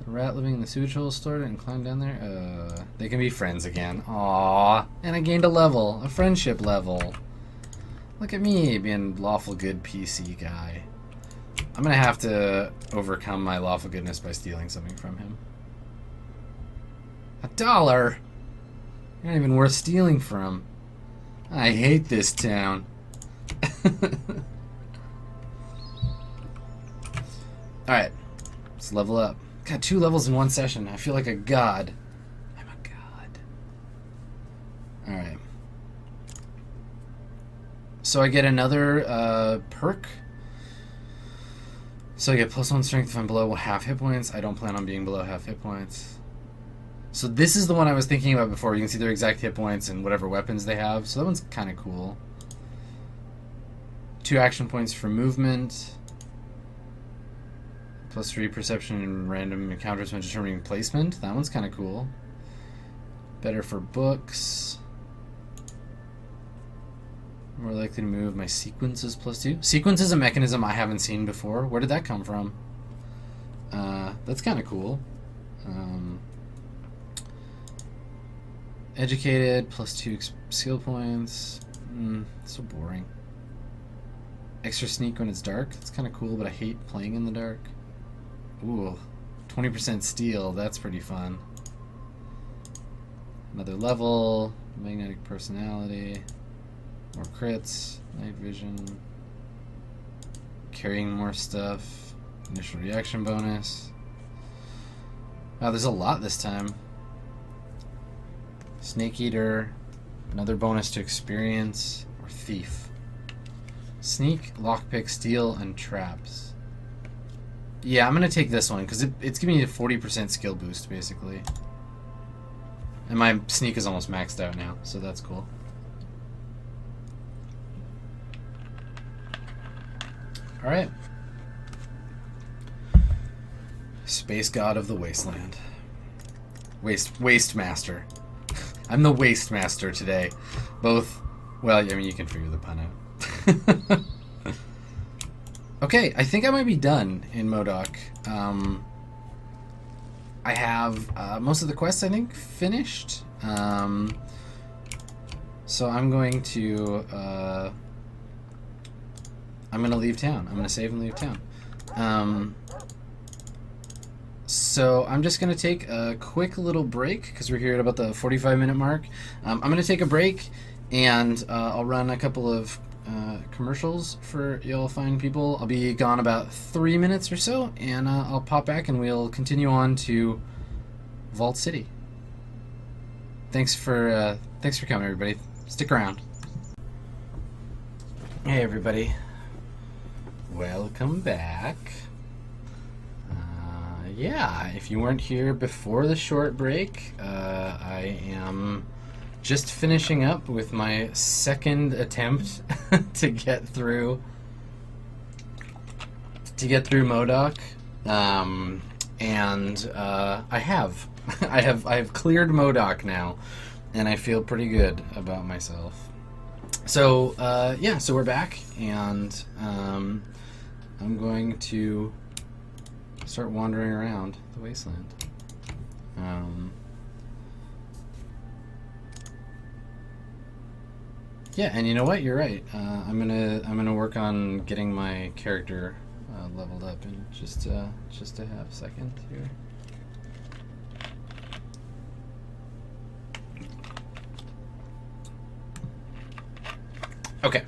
A rat living in the sewage hole stored it and climbed down there. They can be friends again. Aww. And I gained a level. A friendship level. Look at me being lawful good PC guy. I'm gonna have to overcome my lawful goodness by stealing something from him. $1? You're not even worth stealing from. I hate this town. Alright. Let's level up. Got 2 levels in 1 session. I feel like a god. I'm a god. Alright. So I get another perk. So I get +1 strength if I'm below half hit points. I don't plan on being below half hit points. So this is the one I was thinking about before. You can see their exact hit points and whatever weapons they have. So that one's kind of cool. 2 action points for movement. +3 perception and random encounters when determining placement. That one's kind of cool. Better for books. More likely to move. My sequence is +2. Sequence is a mechanism I haven't seen before. Where did that come from? That's kind of cool. Educated, +2 skill points. So boring. Extra sneak when it's dark. That's kind of cool, but I hate playing in the dark. Ooh, 20% steal. That's pretty fun. Another level. Magnetic personality. More crits. Night vision. Carrying more stuff. Initial reaction bonus. Wow, there's a lot this time. Snake Eater. Another bonus to experience. Or Thief. Sneak, lockpick, steal, and traps. Yeah, I'm going to take this one, because it's giving me a 40% skill boost, basically. And my sneak is almost maxed out now, so that's cool. Alright. Space God of the Wasteland. Waste Master. I'm the Waste Master today. Both, well, I mean, you can figure the pun out. Okay, I think I might be done in MODOK. I have most of the quests, I think, finished. So I'm going to leave town. I'm going to save and leave town. So I'm just going to take a quick little break, because we're here at about the 45-minute mark. I'm going to take a break, and I'll run a couple of commercials for y'all fine people. I'll be gone about 3 minutes or so, and I'll pop back and we'll continue on to Vault City. Thanks for coming, everybody. Stick around. Hey, everybody. Welcome back. Yeah, if you weren't here before the short break, I am just finishing up with my second attempt to get through MODOK, and I have I have cleared MODOK now, and I feel pretty good about myself. So yeah, so we're back, and I'm going to start wandering around the wasteland. Yeah, and you know what? You're right. I'm gonna work on getting my character leveled up in just a half second here. Okay,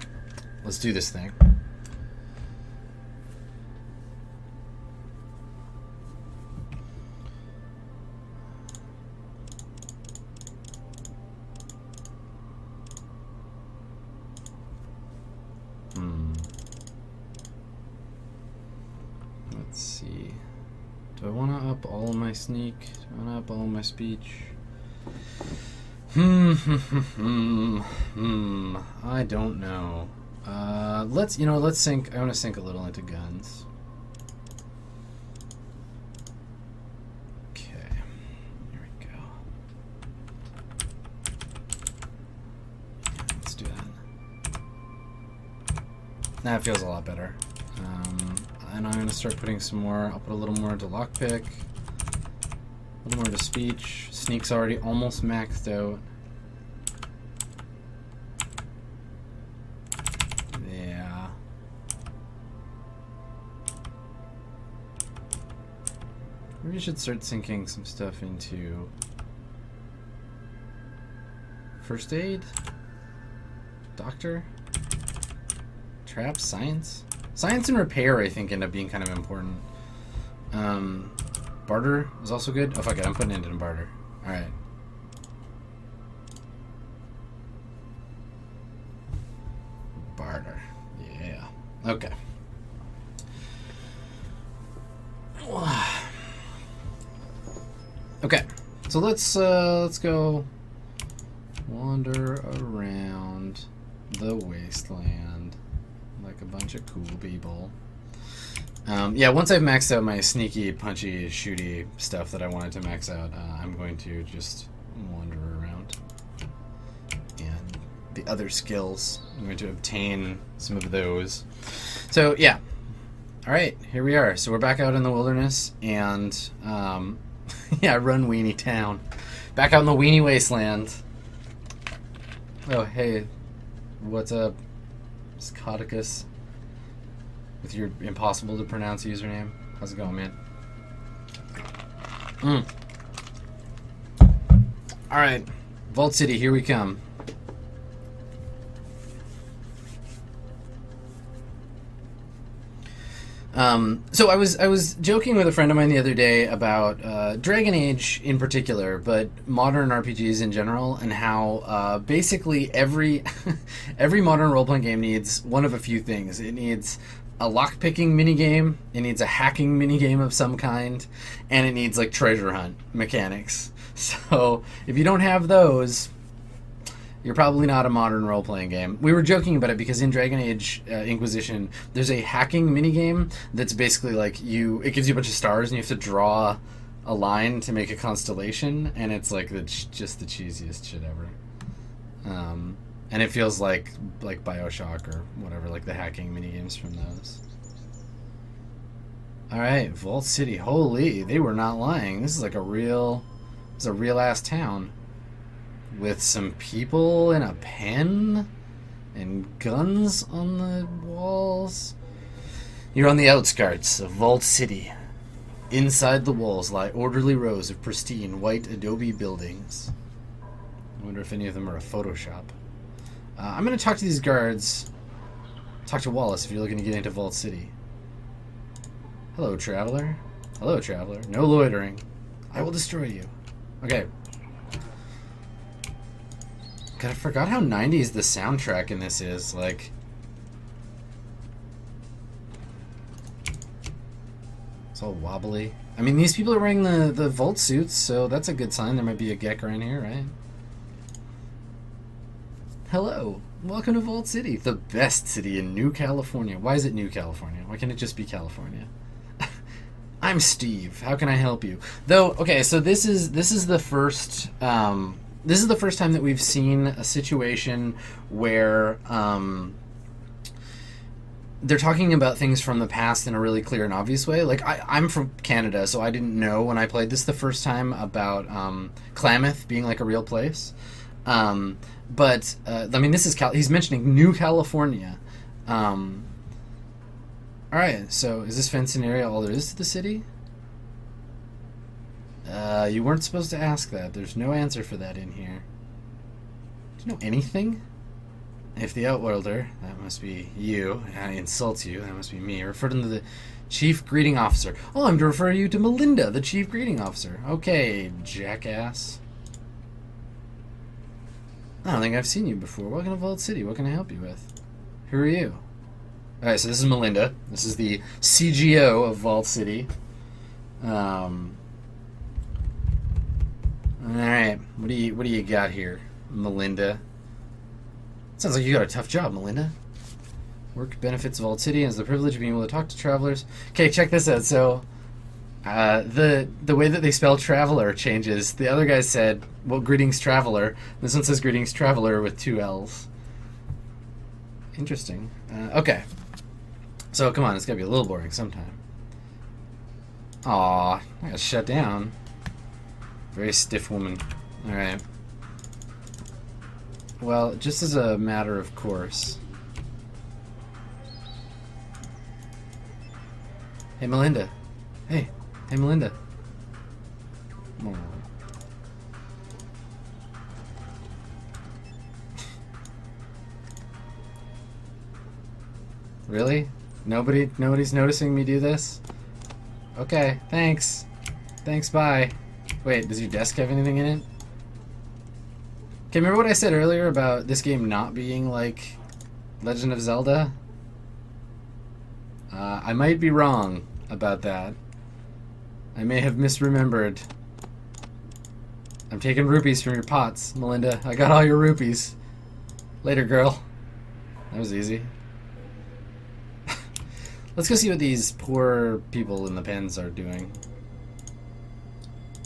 let's do this thing. Let's see. Do I want to up all of my sneak? Do I want to up all of my speech? I don't know. Let's sink. I want to sink a little into guns. Okay. Here we go. Let's do that. That feels a lot better. And I'm going to start putting some more. I'll put a little more into lockpick. little more to speech. Sneak's already almost maxed out. Yeah. Maybe we should start sinking some stuff into first aid, doctor, traps, science. Science and repair, I think, end up being kind of important. Barter is also good. Oh, fuck it. I'm putting it in barter. Alright. Barter. Yeah. Okay. Okay. So let's go wander around the wasteland like a bunch of cool people. Yeah, once I've maxed out my sneaky, punchy, shooty stuff that I wanted to max out, I'm going to just wander around. And the other skills, I'm going to obtain some of those. So, yeah. Alright, here we are. So we're back out in the wilderness, and, yeah, run Weenie Town. Back out in the Weenie Wasteland. Oh, hey. What's up, Scoticus? With your impossible to pronounce username. How's it going, man? Alright. Vault City, here we come. So I was joking with a friend of mine the other day about Dragon Age in particular, but modern RPGs in general, and how basically every every modern role-playing game needs one of a few things. It needs a lock-picking minigame, it needs a hacking minigame of some kind, and it needs like treasure hunt mechanics. So if you don't have those, you're probably not a modern role-playing game. We were joking about it because in Dragon Age Inquisition, there's a hacking minigame that's basically like it gives you a bunch of stars and you have to draw a line to make a constellation, and it's like just the cheesiest shit ever. And it feels like BioShock or whatever, like the hacking minigames from those. Alright, Vault City. Holy, they were not lying. This is like a real ass town. With some people in a pen and guns on the walls. You're on the outskirts of Vault City. Inside the walls lie orderly rows of pristine white adobe buildings. I wonder if any of them are a Photoshop. I'm going to talk to these guards. Talk to Wallace if you're looking to get into Vault City. Hello, traveler. Hello, traveler. No loitering. I will destroy you. Okay. God, I forgot how 90s the soundtrack in this is. Like, it's all wobbly. I mean, these people are wearing the Vault suits, so that's a good sign. There might be a Gecker in here, right? Hello. Welcome to Vault City, the best city in New California. Why is it New California? Why can't it just be California? I'm Steve. How can I help you? Though, okay, so this is the first this is the first time that we've seen a situation where they're talking about things from the past in a really clear and obvious way. Like, I'm from Canada, so I didn't know when I played this the first time about Klamath being like a real place. But I mean, this is he's mentioning New California. All right, so is this fenced-in area all there is to the city? You weren't supposed to ask that. There's no answer for that in here. Do you know anything? If the Outworlder, that must be you, insults you, that must be me. Refer to the Chief Greeting Officer. Oh, I'm to refer you to Melinda, the Chief Greeting Officer. Okay, jackass. I don't think I've seen you before. Welcome to Vault City. What can I help you with? Who are you? Alright, so this is Melinda. This is the CGO of Vault City. Alright, what do you got here, Melinda? Sounds like you got a tough job, Melinda. Work benefits Vault City has the privilege of being able to talk to travelers. Okay, check this out. So, the way that they spell traveler changes. The other guy said, well, greetings traveler. This one says greetings traveler with 2 L's. Interesting. Okay. So, come on, it's gotta be a little boring sometime. Aw, I got shut down. Very stiff woman. Alright. Well, just as a matter of course. Hey, Melinda. Hey. Hey, Melinda. Oh. Really? Nobody's noticing me do this? Okay, thanks. Thanks, bye. Wait, does your desk have anything in it? Okay, remember what I said earlier about this game not being like Legend of Zelda? I might be wrong about that. I may have misremembered. I'm taking rupees from your pots, Melinda. I got all your rupees. Later, girl. That was easy. Let's go see what these poor people in the pens are doing.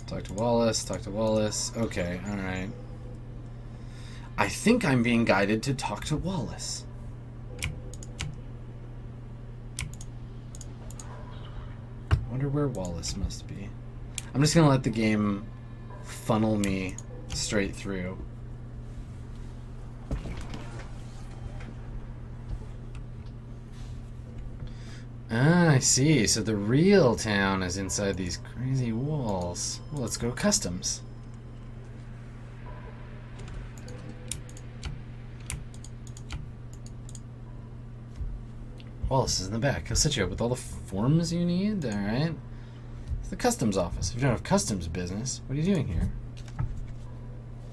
Talk to Wallace, talk to Wallace. Okay, alright. I think I'm being guided to talk to Wallace. I wonder where Wallace must be. I'm just gonna let the game funnel me straight through. Ah, I see. So the real town is inside these crazy walls. Well, let's go customs. Wallace is in the back. He'll set you up with all the forms you need. Alright. It's the customs office. If you don't have customs business, what are you doing here?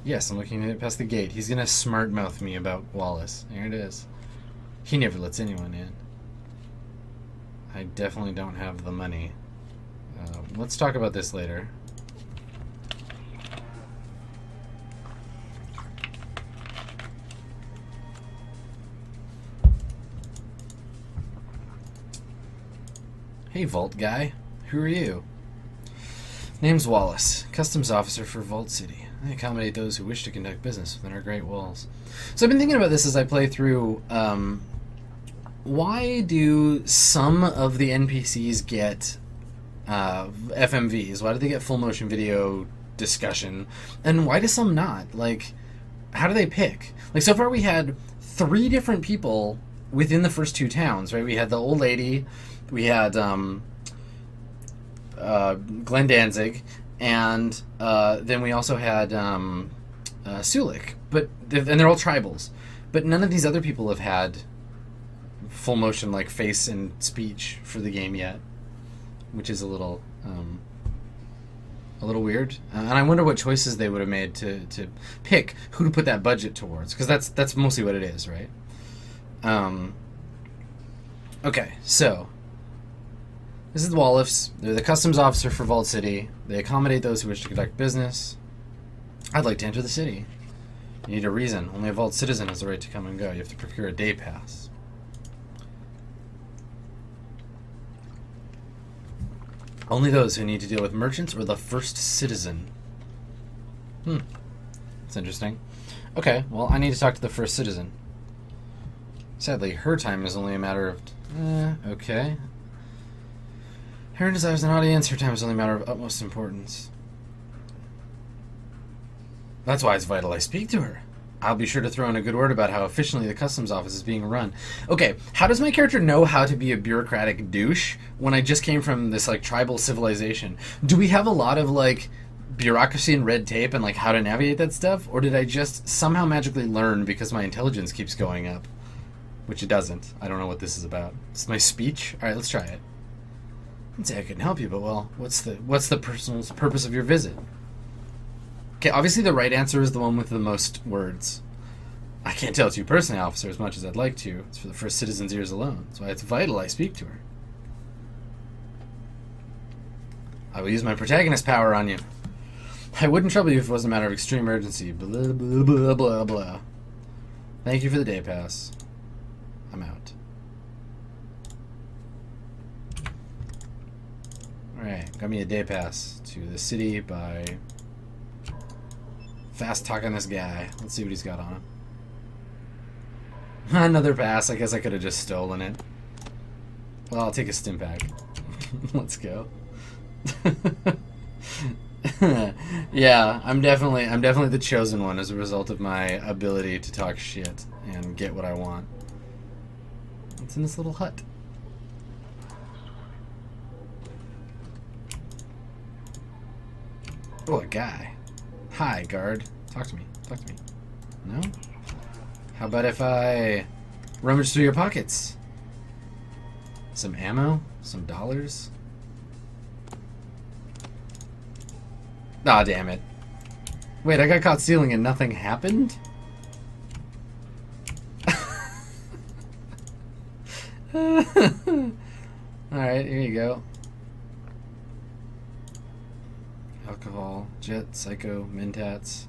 Yes, I'm looking at it past the gate. He's gonna smart mouth me about Wallace. Here it is. He never lets anyone in. I definitely don't have the money. Let's talk about this later. Hey, Vault guy. Who are you? Name's Wallace, Customs Officer for Vault City. I accommodate those who wish to conduct business within our great walls. So I've been thinking about this as I play through. Why do some of the NPCs get FMVs? Why do they get full motion video discussion? And why do some not? Like, how do they pick? Like, so far we had 3 different people within the first 2 towns, right? We had the old lady, we had Glenn Danzig, and then we also had Sulik. And they're all tribals. But none of these other people have had full motion like face and speech for the game yet, which is a little weird. And I wonder what choices they would have made to pick who to put that budget towards, because that's mostly what it is, right? Okay, so this is the Wallace. They're the customs officer for Vault City. They accommodate those who wish to conduct business. I'd like to enter the city. You need a reason. Only a Vault citizen has the right to come and go. You have to procure a day pass. Only those who need to deal with merchants or the first citizen. That's interesting. Okay, well, I need to talk to the first citizen. Sadly, her time is only a matter of... okay. Her desires an audience. Her time is only a matter of utmost importance. That's why it's vital I speak to her. I'll be sure to throw in a good word about how efficiently the customs office is being run. Okay, how does my character know how to be a bureaucratic douche when I just came from this, like, tribal civilization? Do we have a lot of, like, bureaucracy and red tape and, like, how to navigate that stuff? Or did I just somehow magically learn because my intelligence keeps going up? Which it doesn't. I don't know what this is about. It's my speech? Alright, let's try it. I'd say I couldn't help you, but, well, what's the personal purpose of your visit? Okay, obviously the right answer is the one with the most words. I can't tell it to you personally, officer, as much as I'd like to. It's for the first citizen's ears alone. That's why it's vital I speak to her. I will use my protagonist power on you. I wouldn't trouble you if it wasn't a matter of extreme urgency. Blah, blah, blah, blah, blah. Thank you for the day pass. I'm out. Alright, got me a day pass to the city by... fast talking this guy. Let's see what he's got on him. Another pass. I guess I could have just stolen it. Well, I'll take a stim pack. Let's go. Yeah, I'm definitely the chosen one as a result of my ability to talk shit and get what I want. What's in this little hut? Oh, a guy. Hi, guard. Talk to me. Talk to me. No? How about if I rummage through your pockets? Some ammo? Some dollars? Aw, damn it. Wait, I got caught stealing and nothing happened? Alright, here you go. Alcohol, jet, psycho, mentats.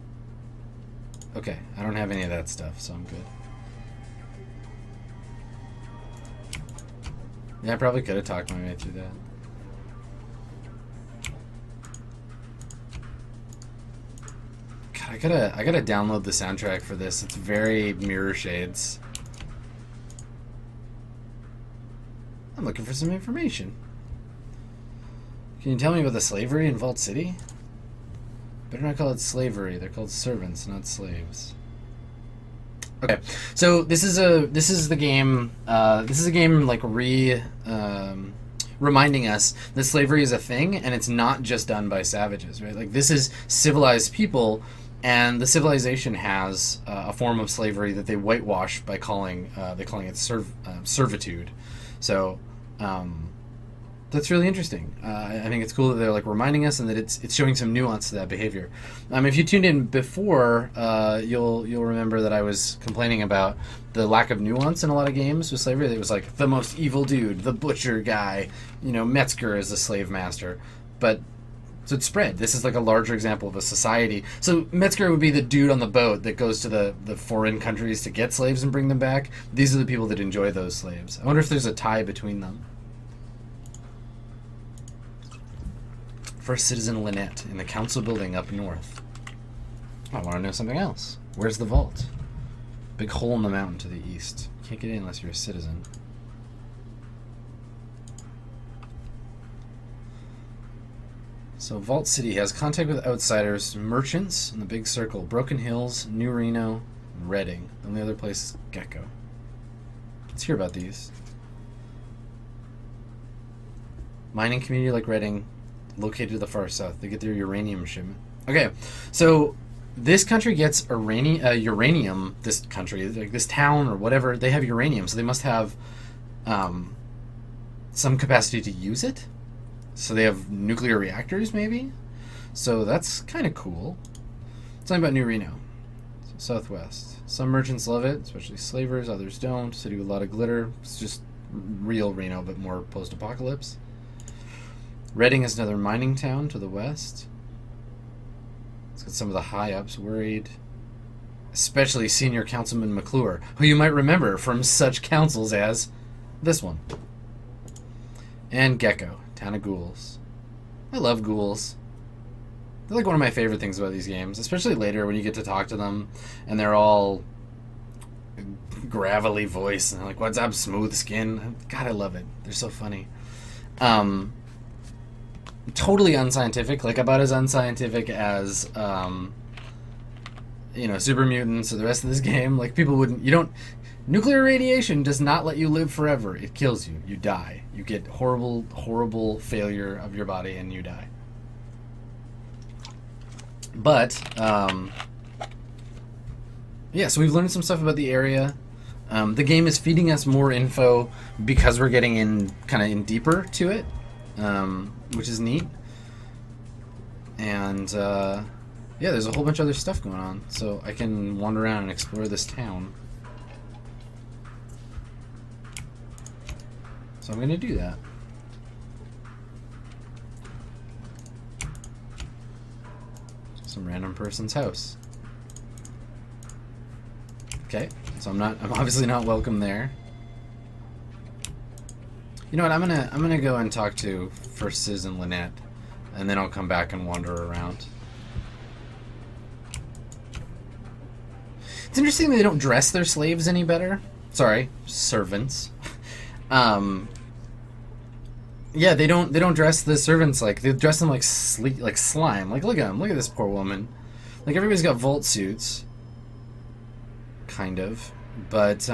Okay, I don't have any of that stuff, so I'm good. Yeah, I probably could have talked my way through that. God, I gotta download the soundtrack for this. It's very Mirror Shades. I'm looking for some information. Can you tell me about the slavery in Vault City? Better not call it slavery. They're called servants, not slaves. Okay, so this is the game. This is a game like reminding us that slavery is a thing, and it's not just done by savages, right? Like, this is civilized people, and the civilization has a form of slavery that they whitewash by calling it servitude. So that's really interesting. I think it's cool that they're like reminding us, and that it's showing some nuance to that behavior. If you tuned in before, you'll remember that I was complaining about the lack of nuance in a lot of games with slavery. It was like the most evil dude, the butcher guy, Metzger is the slave master, but so it's spread. This is like a larger example of a society. So Metzger would be the dude on the boat that goes to the foreign countries to get slaves and bring them back. These are the people that enjoy those slaves. I wonder if there's a tie between them. First Citizen Lynette in the council building up north. I want to know something else. Where's the vault? Big hole in the mountain to the east. You can't get in unless you're a citizen. So Vault City has contact with outsiders, merchants in the big circle, Broken Hills, New Reno, and Reading. The only other place is Gecko. Let's hear about these. Mining community like Reading, located to the far south. They get their uranium shipment. Okay, so this country gets uranium. This country, like this town or whatever, they have uranium, so they must have some capacity to use it. So they have nuclear reactors, maybe? So that's kind of cool. Something about New Reno. So southwest. Some merchants love it, especially slavers. Others don't. City with a lot of glitter. It's just real Reno, but more post-apocalypse. Reading is another mining town to the west. It's got some of the high-ups worried. Especially Senior Councilman McClure, who you might remember from such councils as this one. And Gecko. Town of ghouls. I love ghouls. They're like one of my favorite things about these games, especially later when you get to talk to them and they're all gravelly voice and they're like, "What's up, smooth skin?" God, I love it. They're so funny. Totally unscientific, like about as unscientific as super mutants or the rest of this game. Like, people wouldn't. Nuclear radiation does not let you live forever. It kills you. You die. You get horrible, horrible failure of your body and you die. But, so we've learned some stuff about the area. The game is feeding us more info because we're getting in deeper to it, which is neat. And, there's a whole bunch of other stuff going on. So I can wander around and explore this town. So I'm going to do that. Some random person's house. Okay, so I'm obviously not welcome there. You know what? I'm gonna go and talk to First Citizen Lynette, and then I'll come back and wander around. It's interesting that they don't dress their slaves any better. Sorry, servants. Yeah, they don't dress the servants like they dress them like like slime. Like look at them, look at this poor woman. Like everybody's got vault suits, kind of, but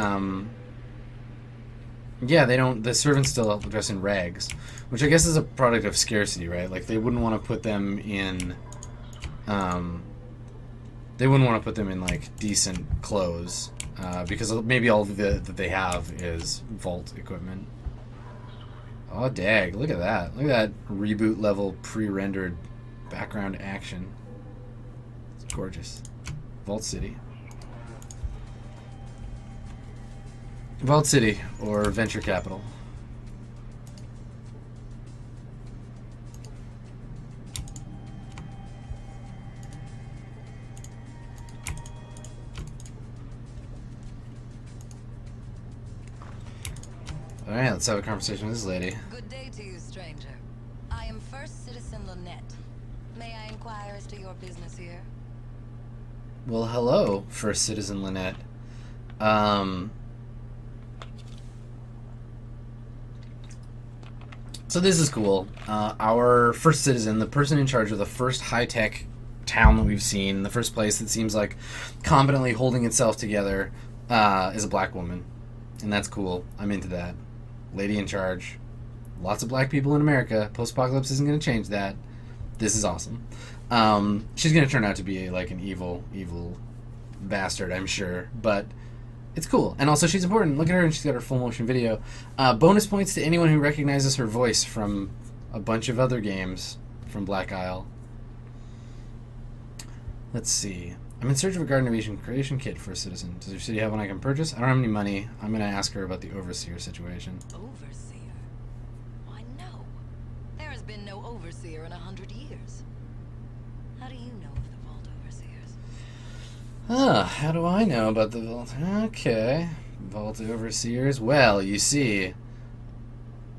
yeah, they don't. The servants still dress in rags, which I guess is a product of scarcity, right? Like they wouldn't want to put them in, they wouldn't want to put them in like decent clothes because maybe all that they have is vault equipment. Oh, dag. Look at that. Look at that reboot level pre-rendered background action. It's gorgeous. Vault City. Vault City or venture capital. Alright, let's have a conversation with this lady. Good day to you, stranger. I am First Citizen Lynette. May I inquire as to your business here? Well, hello, First Citizen Lynette. So this is cool. Our first citizen, the person in charge of the first high-tech town that we've seen, the first place that seems like competently holding itself together, is a black woman. And that's cool. I'm into that. Lady in charge. Lots of black people in America. Post-apocalypse isn't going to change that. This is awesome. She's going to turn out to be like an evil bastard, I'm sure. But it's cool. And also she's important. Look at her, and she's got her full motion video. Bonus points to anyone who recognizes her voice from a bunch of other games from Black Isle. Let's see. I'm in search of a garden innovation creation kit for a citizen. Does your city have one I can purchase? I don't have any money. I'm going to ask her about the overseer situation. Overseer? Why, no. There has been no overseer in 100 years. How do you know of the Vault Overseers? How do I know about the Vault? Okay. Vault Overseers. Well, you see,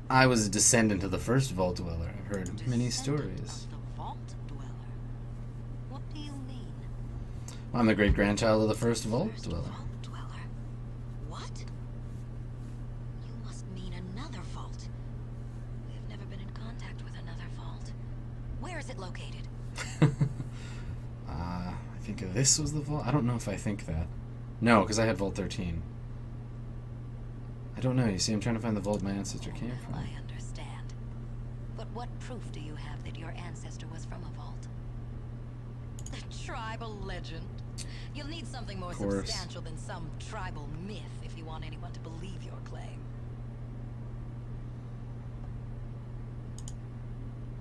I was a descendant of the first Vault Dweller. I've heard many stories. Of the Vault Dweller? What do you mean? I'm the great-grandchild of the first Vault First Dweller. Vault Dweller? What? You must mean another vault. We have never been in contact with another vault. Where is it located? I think this was the Vault. I don't know if I think that. No, because I had Vault 13. I don't know. You see, I'm trying to find the vault my ancestor came from. I understand. But what proof do you have that your ancestor was from a vault? A tribal legend? You'll need something more substantial than some tribal myth if you want anyone to believe your claim.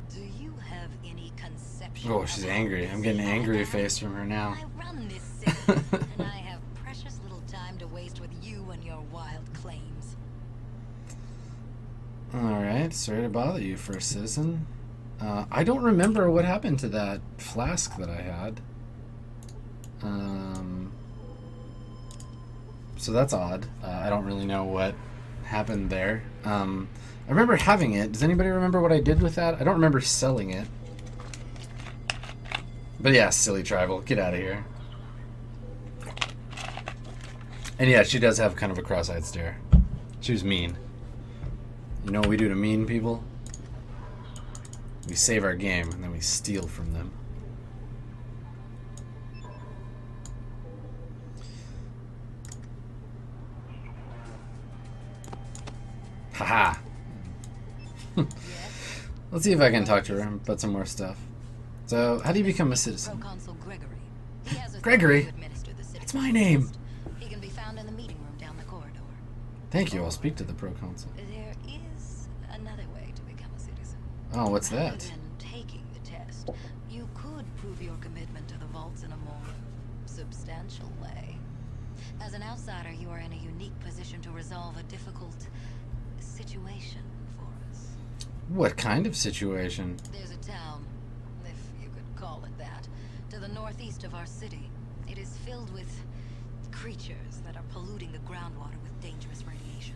Do you have any conception? Oh, she's angry. I'm getting angry face from her now. I run this city, and I have precious little time to waste with you and your wild claims. Alright, sorry to bother you, First Citizen. I don't remember what happened to that flask that I had. So that's odd. I don't really know what happened there. I remember having it. Does anybody remember what I did with that? I don't remember selling it. But yeah, silly tribal. Get out of here. And yeah, she does have kind of a cross-eyed stare. She was mean. You know what we do to mean people? We save our game, and then we steal from them. Haha. Let's see if I can talk to her about some more stuff. So, how do you become a citizen? Proconsul Gregory. He has Gregory? authority to administer the city's That's my name. He can be found in the meeting room down the corridor. Thank you. I'll speak to the proconsul. There is another way to become a citizen. Oh, what's Rather that? than taking the test, you could prove your commitment to the vaults in a more substantial way. As an outsider, you are in a unique position to resolve a difficult situation for us. What kind of situation? There's a town, if you could call it that, to the northeast of our city. It is filled with creatures that are polluting the groundwater with dangerous radiation.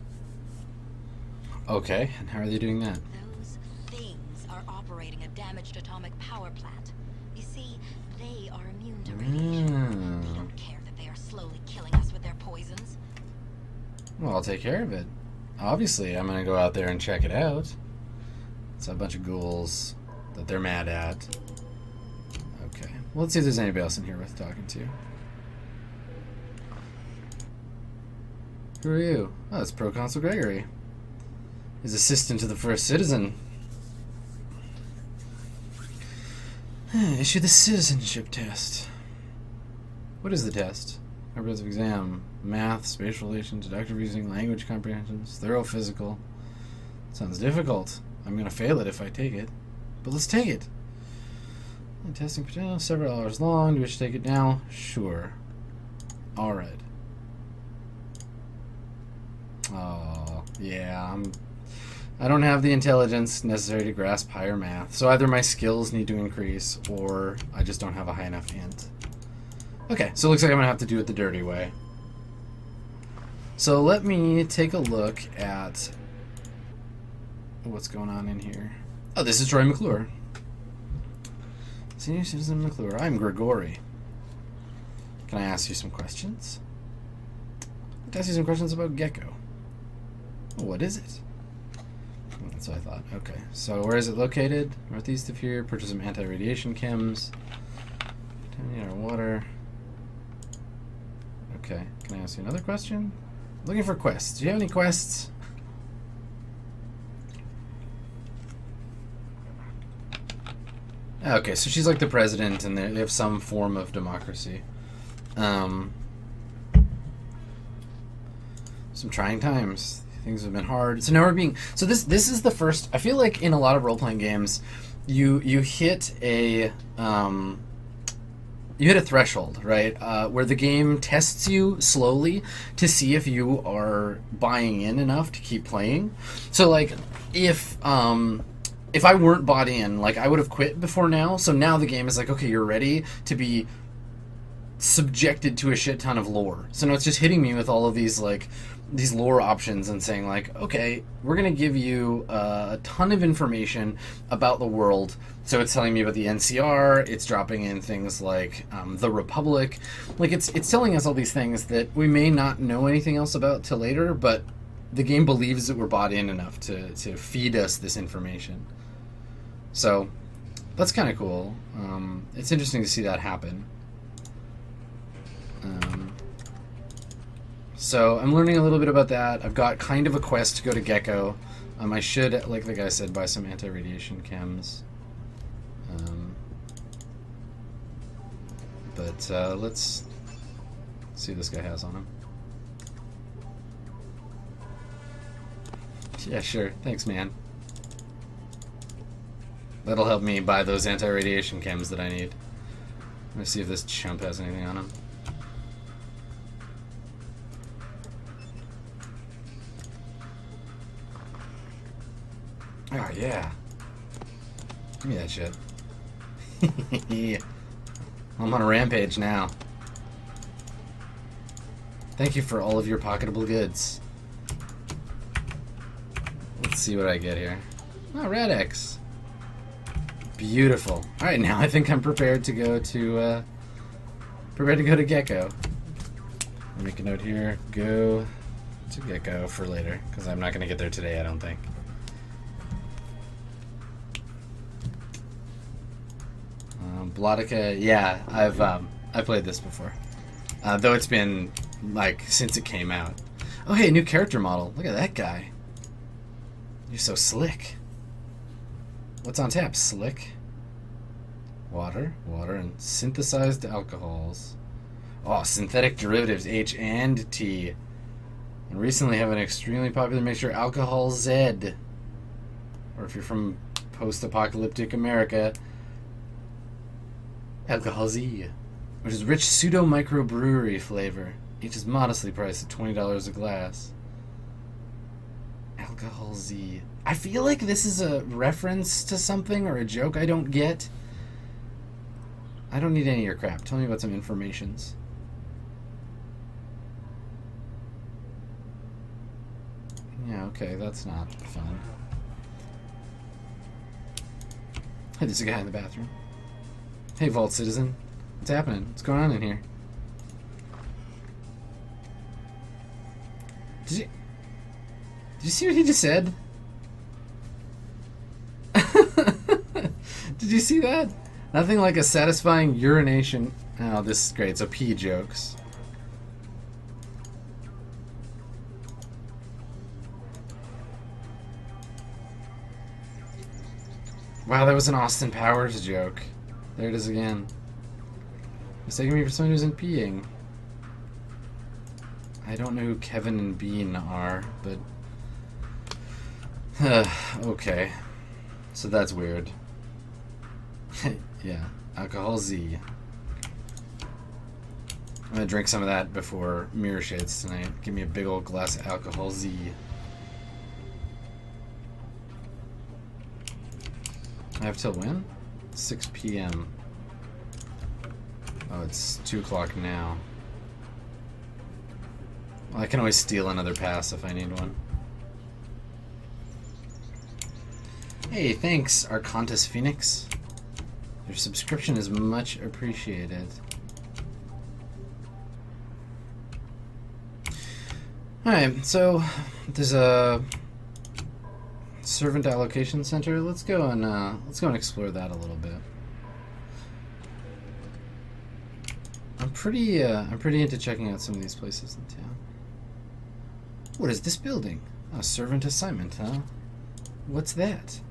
Okay, and how are they doing that? Those things are operating a damaged atomic power plant. You see, they are immune to radiation. They don't care that they are slowly killing us with their poisons. Well, I'll take care of it. Obviously, I'm going to go out there and check it out. So a bunch of ghouls that they're mad at. Okay. Well, let's see if there's anybody else in here worth talking to. Who are you? Oh, it's Proconsul Gregory. His assistant to the first citizen. Issue the citizenship test. What is the test? Comprehensive exam. Math, spatial relations, deductive reasoning, language comprehensions, thorough physical. Sounds difficult. I'm going to fail it if I take it. But let's take it. Testing potential, several hours long. Do we take it now? Sure. Alright. Oh, yeah. I don't have the intelligence necessary to grasp higher math. So either my skills need to increase, or I just don't have a high enough int. Okay, so it looks like I'm going to have to do it the dirty way. So let me take a look at what's going on in here. Oh, this is Troy McClure. Senior Citizen McClure. I'm Grigori. Can I ask you some questions? I'd ask you some questions about Gecko. Oh, what is it? That's what I thought. Okay, so where is it located? Northeast of here. Purchase some anti-radiation chems. 10-liter water. Okay, can I ask you another question? Looking for quests. Do you have any quests? Okay, so she's like the president, and they have some form of democracy. Some trying times. Things have been hard. So now we're being... So this is the first... I feel like in a lot of role-playing games, you hit a... you hit a threshold, right? Where the game tests you slowly to see if you are buying in enough to keep playing. So, like, if I weren't bought in, like, I would have quit before now. So now the game is like, okay, you're ready to be subjected to a shit ton of lore. So now it's just hitting me with all of these, like, these lore options and saying, like, okay, we're going to give you a ton of information about the world. So it's telling me about the NCR, it's dropping in things like the Republic. Like, it's telling us all these things that we may not know anything else about till later, but the game believes that we're bought in enough to feed us this information. So that's kind of cool. It's interesting to see that happen. So I'm learning a little bit about that. I've got kind of a quest to go to Gecko. I should, like the guy said, buy some anti-radiation chems. But let's see what this guy has on him. Yeah, sure. Thanks, man. That'll help me buy those anti-radiation chems that I need. Let me see if this chump has anything on him. Oh, yeah. Give me that shit. Yeah. I'm on a rampage now. Thank you for all of your pocketable goods. Let's see what I get here. Oh, Radex. Beautiful. Alright, now I think I'm prepared to go to, Gecko. I'll make a note here. Go to Gecko for later, because I'm not going to get there today, I don't think. Blodica, yeah, I've played this before. Though it's been, like, since it came out. Oh, hey, new character model. Look at that guy. You're so slick. What's on tap? Slick. Water, and synthesized alcohols. Oh, synthetic derivatives, H and T. And recently have an extremely popular mixture, Alcohol Z. Or if you're from post-apocalyptic America, Alcohol Z, which is rich pseudo-microbrewery flavor. Each is modestly priced at $20 a glass. Alcohol Z. I feel like this is a reference to something or a joke I don't get. I don't need any of your crap. Tell me about some informations. Yeah, okay, that's not fun. Hey, there's a guy in the bathroom. Hey, Vault Citizen. What's happening? What's going on in here? Did you see what he just said? Did you see that? Nothing like a satisfying urination. Oh, this is great. So pee jokes. Wow, that was an Austin Powers joke. There it is again. Mistaking me for someone who isn't peeing. I don't know who Kevin and Bean are, but... okay. So that's weird. Yeah. Alcohol Z. I'm gonna drink some of that before Mirror Shades tonight. Give me a big old glass of Alcohol Z. I have till when? 6 p.m. Oh, it's 2 o'clock now. Well, I can always steal another pass if I need one. Hey, thanks, Arcontus Phoenix. Your subscription is much appreciated. Alright, so there's a servant allocation center. Let's go and explore that a little bit. I'm pretty into checking out some of these places in town. What is this building? A servant assignment, huh? What's that?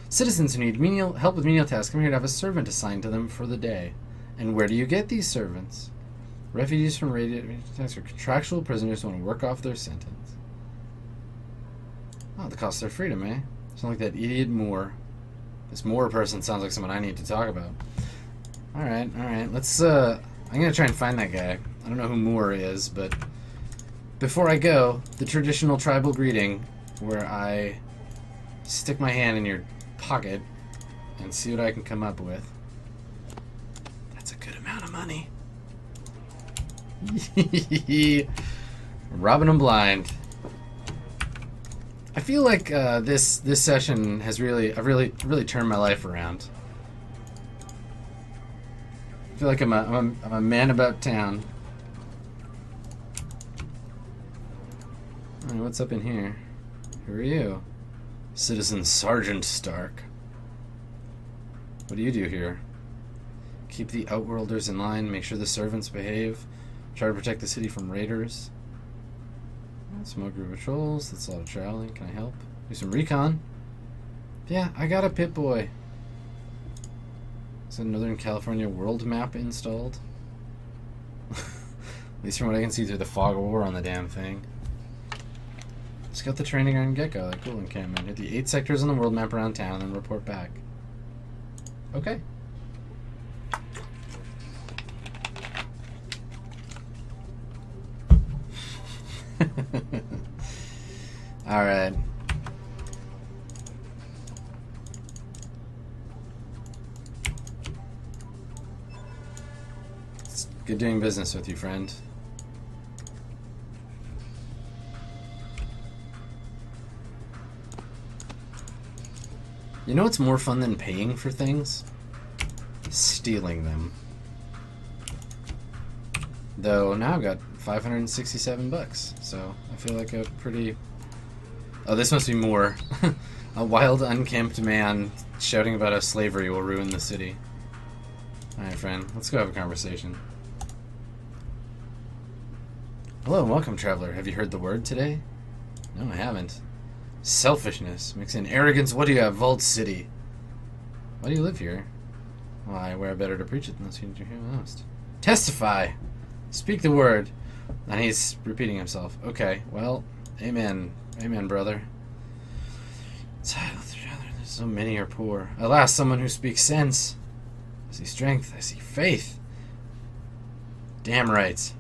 Citizens who need help with menial tasks come here to have a servant assigned to them for the day. And where do you get these servants? Refugees from radiant attacks are contractual prisoners who want to work off their sentence. Oh, the cost of their freedom, eh? Sound like that idiot Moore. This Moore person sounds like someone I need to talk about. Alright, let's, I'm gonna try and find that guy. I don't know who Moore is, but before I go, the traditional tribal greeting where I stick my hand in your pocket and see what I can come up with. That's a good amount of money. Robbing them blind. I feel like this session has really turned my life around. I feel like I'm a man about town. Alright, what's up in here? Who are you? Citizen Sergeant Stark. What do you do here? Keep the Outworlders in line, make sure the servants behave, try to protect the city from raiders. Smoke group patrols, that's a lot of traveling. Can I help? Do some recon. Yeah, I got a Pip-Boy. Is that Northern California world map installed? At least from what I can see through the fog of war on the damn thing. Scout the training iron gecko, like cool encampment. Hit the 8 sectors on the world map around town and then report back. Okay. Alright. It's good doing business with you, friend. You know what's more fun than paying for things? Stealing them. Though now I've got 567 bucks, so I feel like a pretty... Oh, this must be more. A wild, unkempt man shouting about how slavery will ruin the city. Alright, friend, let's go have a conversation. Hello and welcome, traveler. Have you heard the word today? No, I haven't. Selfishness mixed in arrogance. What do you have, Vault City? Why do you live here? Why, where better to preach it than those who need to hear most? Testify! Speak the word. And he's repeating himself. Okay, well, amen. Amen, brother. So many are poor. Alas, someone who speaks sense. I see strength. I see faith. Damn right.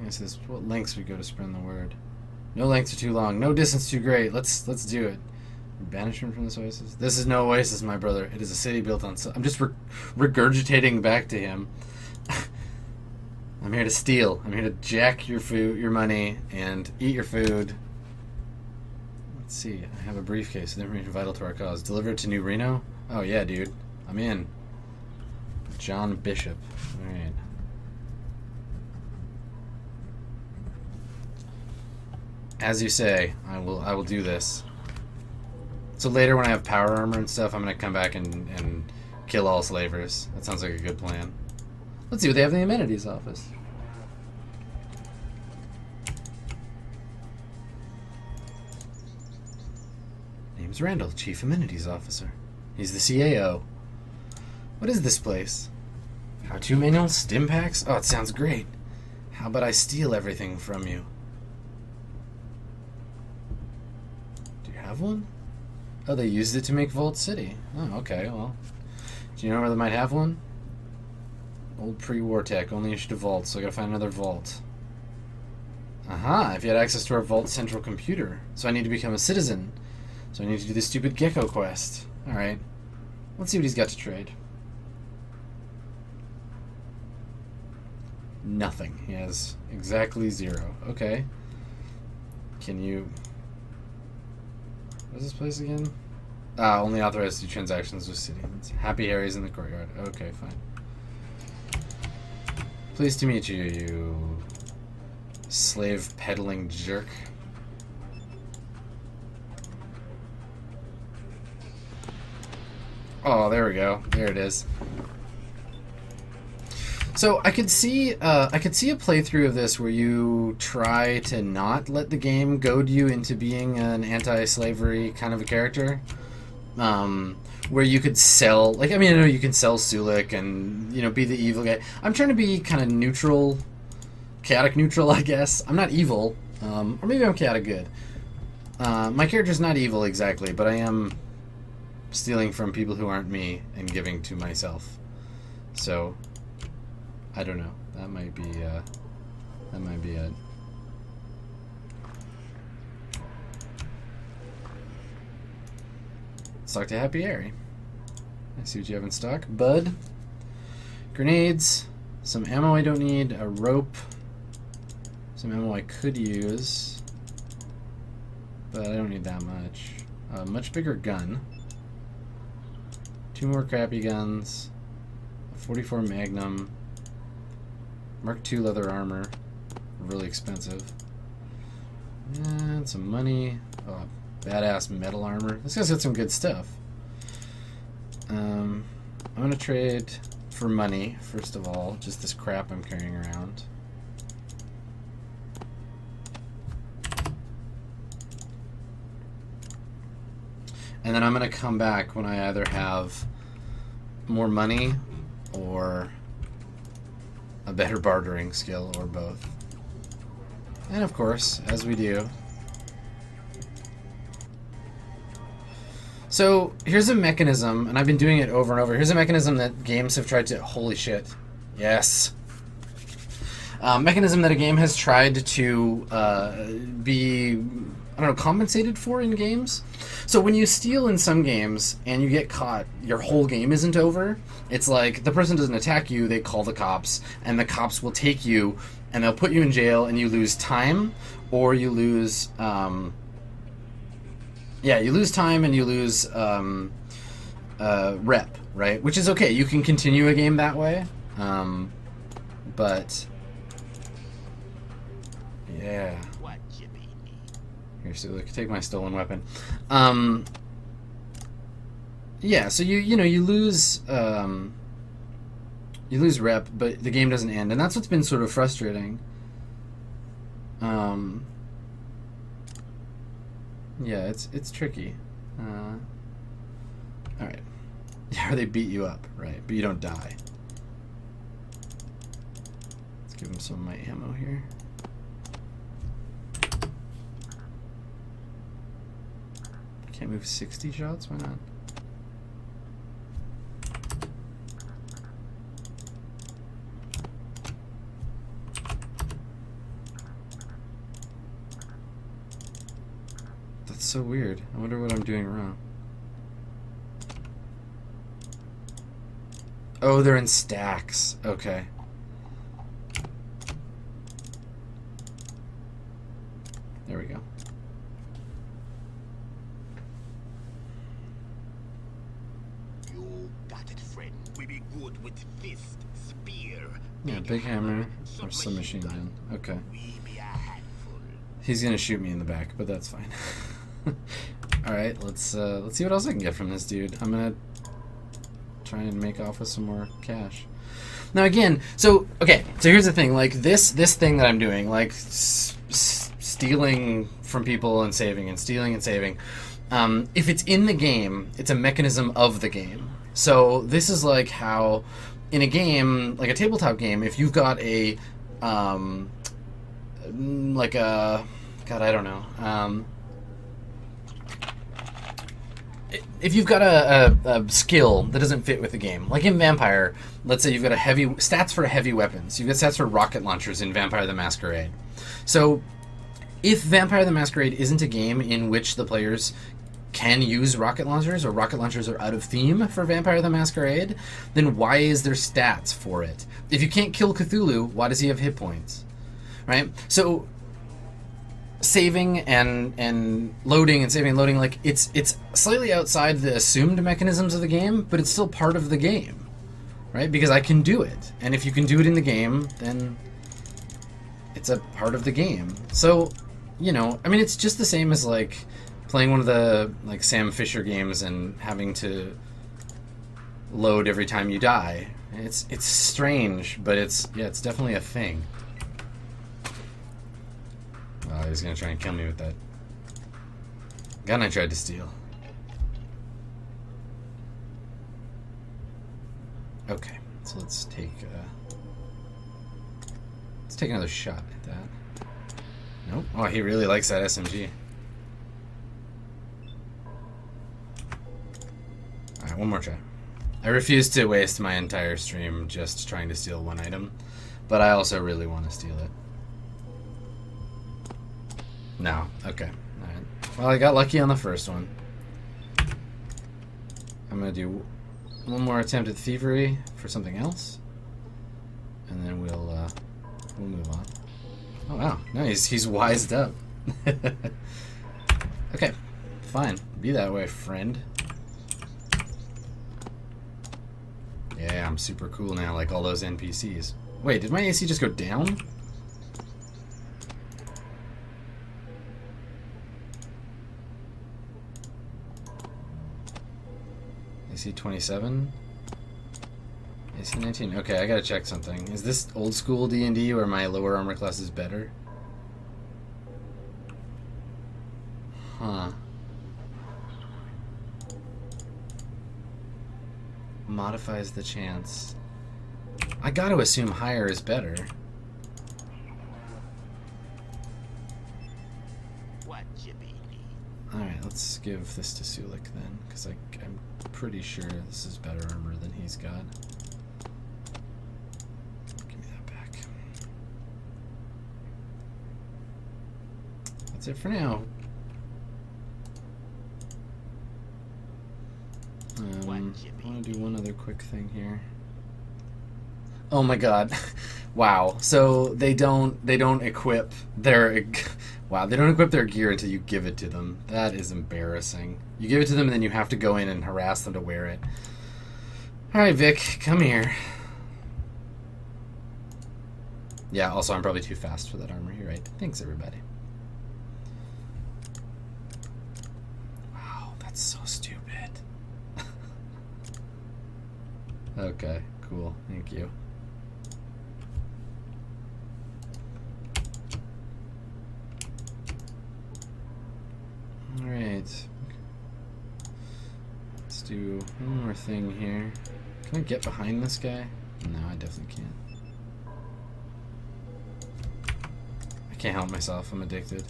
It says, what lengths we go to spread the word. No lengths are too long. No distance too great. Let's do it. Banishment from this oasis. This is no oasis, my brother. It is a city built on... I'm just regurgitating back to him. I'm here to steal. I'm here to jack your food, your money, and eat your food. Let's see. I have a briefcase with information vital to our cause. Deliver it to New Reno? Oh, yeah, dude. I'm in. John Bishop. Alright. As you say, I will do this. So later when I have power armor and stuff, I'm going to come back and Kill all slavers. That sounds like a good plan. Let's see what they have in the amenities office. Name's Randall, Chief Amenities Officer. He's the CAO. What is this place? How-to manual? Stim packs? Oh, it sounds great. How about I steal everything from you? Do you have one? Oh, they used it to make Vault City. Oh, okay, well. Do you know where they might have one? Old pre-war tech, only issued to Vault, so I gotta find another Vault. Aha, if you had access to our Vault central computer. So I need to become a citizen. So I need to do this stupid gecko quest. Alright. Let's see what he's got to trade. Nothing. He has exactly 0. Okay. Can you... What is this place again? Ah, only authorized to do transactions with citizens. Happy Harry's in the courtyard. Okay, fine. Pleased to meet you, you slave peddling jerk. Oh, there we go. There it is. So I could see a playthrough of this where you try to not let the game goad you into being an anti-slavery kind of a character, where you could sell, like, I mean, I know you can sell Sulik and, you know, be the evil guy. I'm trying to be kind of neutral, chaotic neutral, I guess. I'm not evil, or maybe I'm chaotic good. My character's not evil exactly, but I am stealing from people who aren't me and giving to myself. So I don't know. That might be it. Let's talk to Happy Harry. I see what you have in stock. Bud. Grenades. Some ammo I don't need. A rope. Some ammo I could use. But I don't need that much. A much bigger gun. 2 more crappy guns. A 44 Magnum. Mark II leather armor. Really expensive. And some money. Oh, badass metal armor. This guy's got some good stuff. I'm gonna trade for money, first of all. Just this crap I'm carrying around. And then I'm gonna come back when I either have more money or a better bartering skill, or both. And of course, as we do. So here's a mechanism, and I've been doing it over and over. Here's a mechanism that games have tried to... Holy shit. Yes. Mechanism that a game has tried to be, I don't know, compensated for in games. So when you steal in some games and you get caught, your whole game isn't over. It's like the person doesn't attack you, they call the cops, and the cops will take you and they'll put you in jail, and you lose time, or you lose, you lose time and you lose rep, right? Which is okay. You can continue a game that way, but yeah. Here, so look, take my stolen weapon. Yeah, so you lose rep, but the game doesn't end, and that's what's been sort of frustrating. Yeah, it's tricky. All right, or they beat you up, right? But you don't die. Let's give him some of my ammo here. Can't move 60 shots? Why not? That's so weird. I wonder what I'm doing wrong. Oh, they're in stacks. Okay. There we go. Yeah, big hammer or submachine gun. Okay. He's gonna shoot me in the back, but that's fine. All right, let's see what else I can get from this dude. I'm gonna try and make off with some more cash. Now again, so here's the thing. Like this thing that I'm doing, like stealing from people and saving and stealing and saving. If it's in the game, it's a mechanism of the game. So this is like how in a game, like a tabletop game, if you've got a like a God, I don't know. If you've got a skill that doesn't fit with the game, like in Vampire, let's say you've got stats for heavy weapons. You've got stats for rocket launchers in Vampire the Masquerade. So if Vampire the Masquerade isn't a game in which the players can use rocket launchers, or rocket launchers are out of theme for Vampire the Masquerade, then why is there stats for it? If you can't kill Cthulhu, why does he have hit points? Right? So saving and loading and saving and loading, like it's slightly outside the assumed mechanisms of the game, but it's still part of the game, right? Because I can do it, and if you can do it in the game, then it's a part of the game. So, you know, I mean, it's just the same as like playing one of the like Sam Fisher games and having to load every time you die. It's strange, but it's definitely a thing. Oh, he's gonna try and kill me with that gun I tried to steal. Okay, so let's take another shot at that. Nope. Oh, he really likes that SMG. Alright, one more try. I refuse to waste my entire stream just trying to steal one item, but I also really want to steal it. No. Okay. Alright. Well, I got lucky on the first one. I'm going to do one more attempt at thievery for something else, and then we'll move on. Oh, wow. No, he's wised up. Okay. Fine. Be that way, friend. Yeah, I'm super cool now, like all those NPCs. Wait, did my AC just go down? AC 27? AC 19? Okay, I gotta check something. Is this old school D&D where my lower armor class is better? Huh. Modifies the chance. I gotta assume higher is better. What you be? Alright, let's give this to Sulik then, because I'm pretty sure this is better armor than he's got. Give me that back. That's it for now. I want to do one other quick thing here. Oh my god. Wow. So they don't equip their wow, they don't equip their gear until you give it to them. That is embarrassing. You give it to them and then you have to go in and harass them to wear it. Alright, Vic, come here. Yeah, also I'm probably too fast for that armor. You're right. Thanks, everybody. Wow, that's so stupid. Okay, cool. Thank you. Alright. Let's do one more thing here. Can I get behind this guy? No, I definitely can't. I can't help myself. I'm addicted.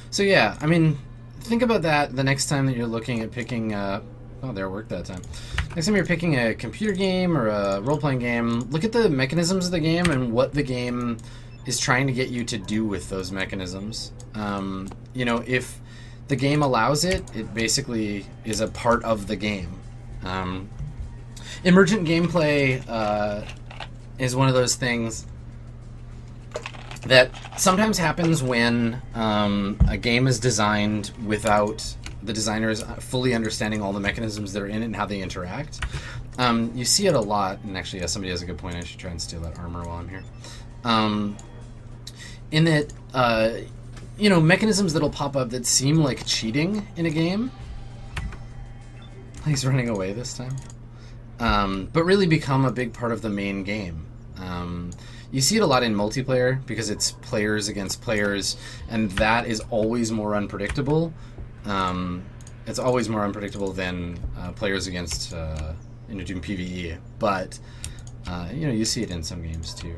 So yeah, I mean, think about that the next time that you're looking at picking oh, there, worked that time. Next time you're picking a computer game or a role-playing game, look at the mechanisms of the game and what the game is trying to get you to do with those mechanisms. You know, if the game allows it, it basically is a part of the game. Emergent gameplay is one of those things that sometimes happens when a game is designed without the designers fully understanding all the mechanisms that are in it and how they interact. You see it a lot, and actually, yeah, somebody has a good point. I should try and steal that armor while I'm here. In that, you know, mechanisms that'll pop up that seem like cheating in a game He's running away this time. But really become a big part of the main game. You see it a lot in multiplayer because it's players against players, and that is always more unpredictable. It's always more unpredictable than players against doing PvE. But you see it in some games too.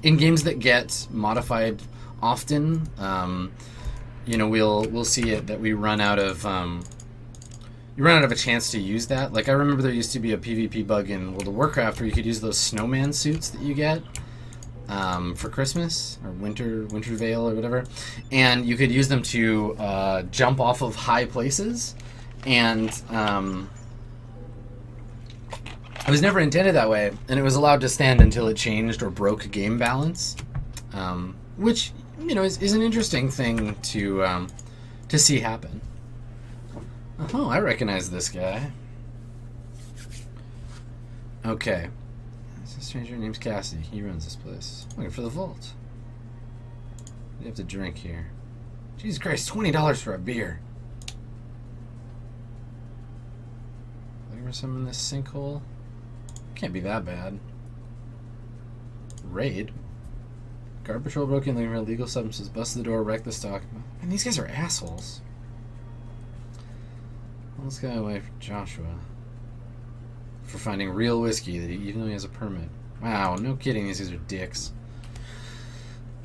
In games that get modified often, we'll see it that we run out of. You run out of a chance to use that. Like, I remember there used to be a PvP bug in World of Warcraft where you could use those snowman suits that you get for Christmas or winter veil or whatever, and you could use them to jump off of high places, and it was never intended that way, and it was allowed to stand until it changed or broke game balance, which is an interesting thing to see happen. Oh, I recognize this guy. Okay. This is a stranger named Cassidy. He runs this place. Looking for the vault. You have to drink here. Jesus Christ, $20 for a beer. Looking for some in this sinkhole? Can't be that bad. Raid? Guard patrol broke in, looking for illegal substances, busted the door, wrecked the stock. And these guys are assholes. Let's go away from Joshua for finding real whiskey that even though he has a permit. Wow, no kidding, these guys are dicks.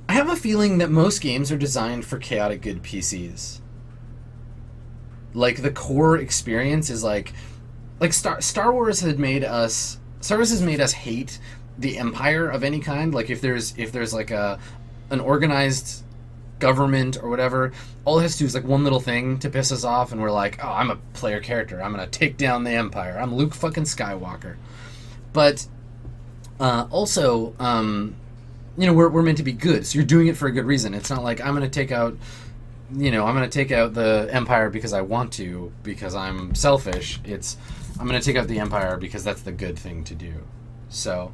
I have a feeling that most games are designed for chaotic good PCs. Like, the core experience is like Star Wars has made us hate the Empire of any kind. Like, if there's like an organized government or whatever, all it has to do is like one little thing to piss us off, and we're like, oh, I'm a player character, I'm gonna take down the Empire, I'm Luke fucking Skywalker. But also we're meant to be good, so you're doing it for a good reason. It's not like I'm gonna take out the Empire because I want to, because I'm selfish. It's I'm gonna take out the Empire because that's the good thing to do. So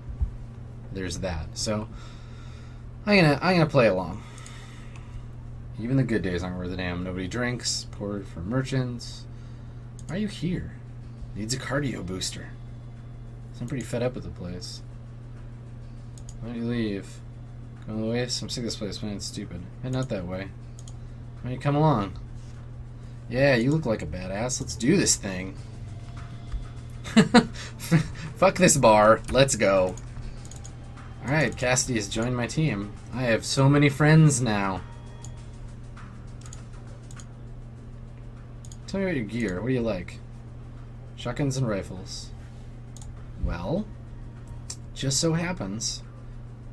there's that. So I'm gonna play along. Even the good days aren't worth a damn. Nobody drinks. Poured for merchants. Why are you here? Needs a cardio booster. I'm pretty fed up with the place. Why don't you leave? Go all the way? I'm sick of this place, man. It's stupid. Head not that way. Why don't you come along? Yeah, you look like a badass. Let's do this thing. Fuck this bar. Let's go. Alright, Cassidy has joined my team. I have so many friends now. Tell me about your gear. What do you like? Shotguns and rifles. Well, just so happens.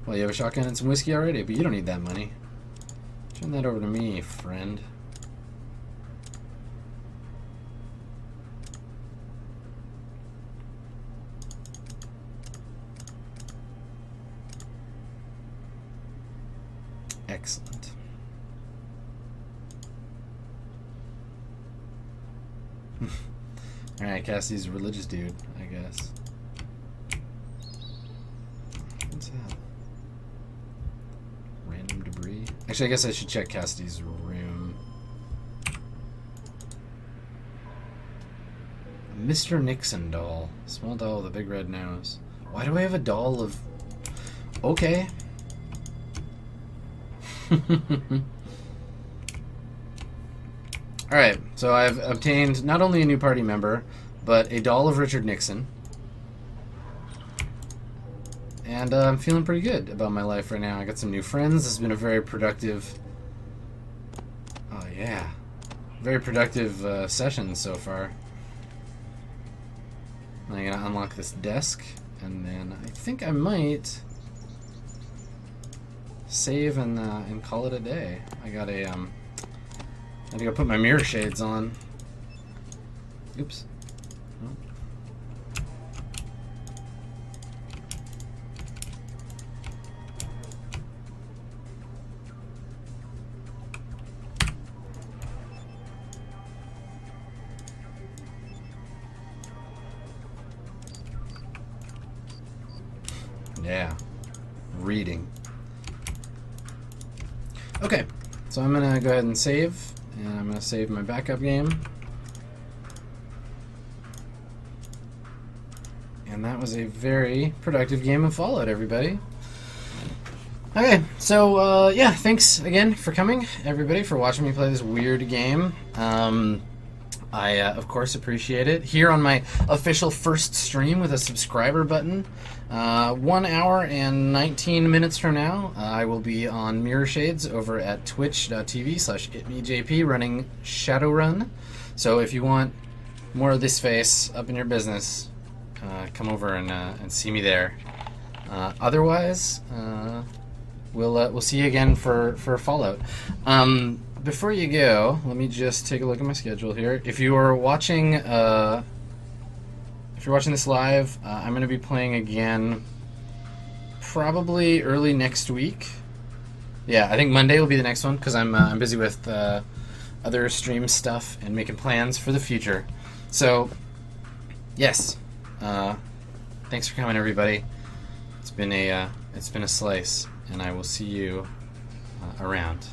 Well, you have a shotgun and some whiskey already, but you don't need that money. Turn that over to me, friend. Excellent. Alright, Cassie's a religious dude, I guess. What's that? Random debris? Actually, I guess I should check Cassidy's room. Mr. Nixon doll. Small doll with a big red nose. Why do I have a doll of... Okay. Alright, so I've obtained not only a new party member, but a doll of Richard Nixon. And I'm feeling pretty good about my life right now. I got some new friends. This has been a very productive... Oh, yeah. Very productive session so far. I'm going to unlock this desk, and then I think I might save and call it a day. I got a... I had to go put my mirror shades on. Oops. Oh. Yeah. Reading. Okay. So I'm going to go ahead and save. And I'm going to save my backup game. And that was a very productive game of Fallout, everybody. Okay, so yeah, thanks again for coming, everybody, for watching me play this weird game. I, of course, appreciate it. Here on my official first stream with a subscriber button, 1 hour and 19 minutes from now, I will be on Mirror Shades over at twitch.tv/itmejp running Shadowrun. So if you want more of this face up in your business, come over and see me there. Otherwise, we'll see you again for Fallout. Before you go, let me just take a look at my schedule here. If you are watching, this live, I'm going to be playing again probably early next week. Yeah, I think Monday will be the next one because I'm busy with other stream stuff and making plans for the future. So, yes, thanks for coming, everybody. It's been a slice, and I will see you around.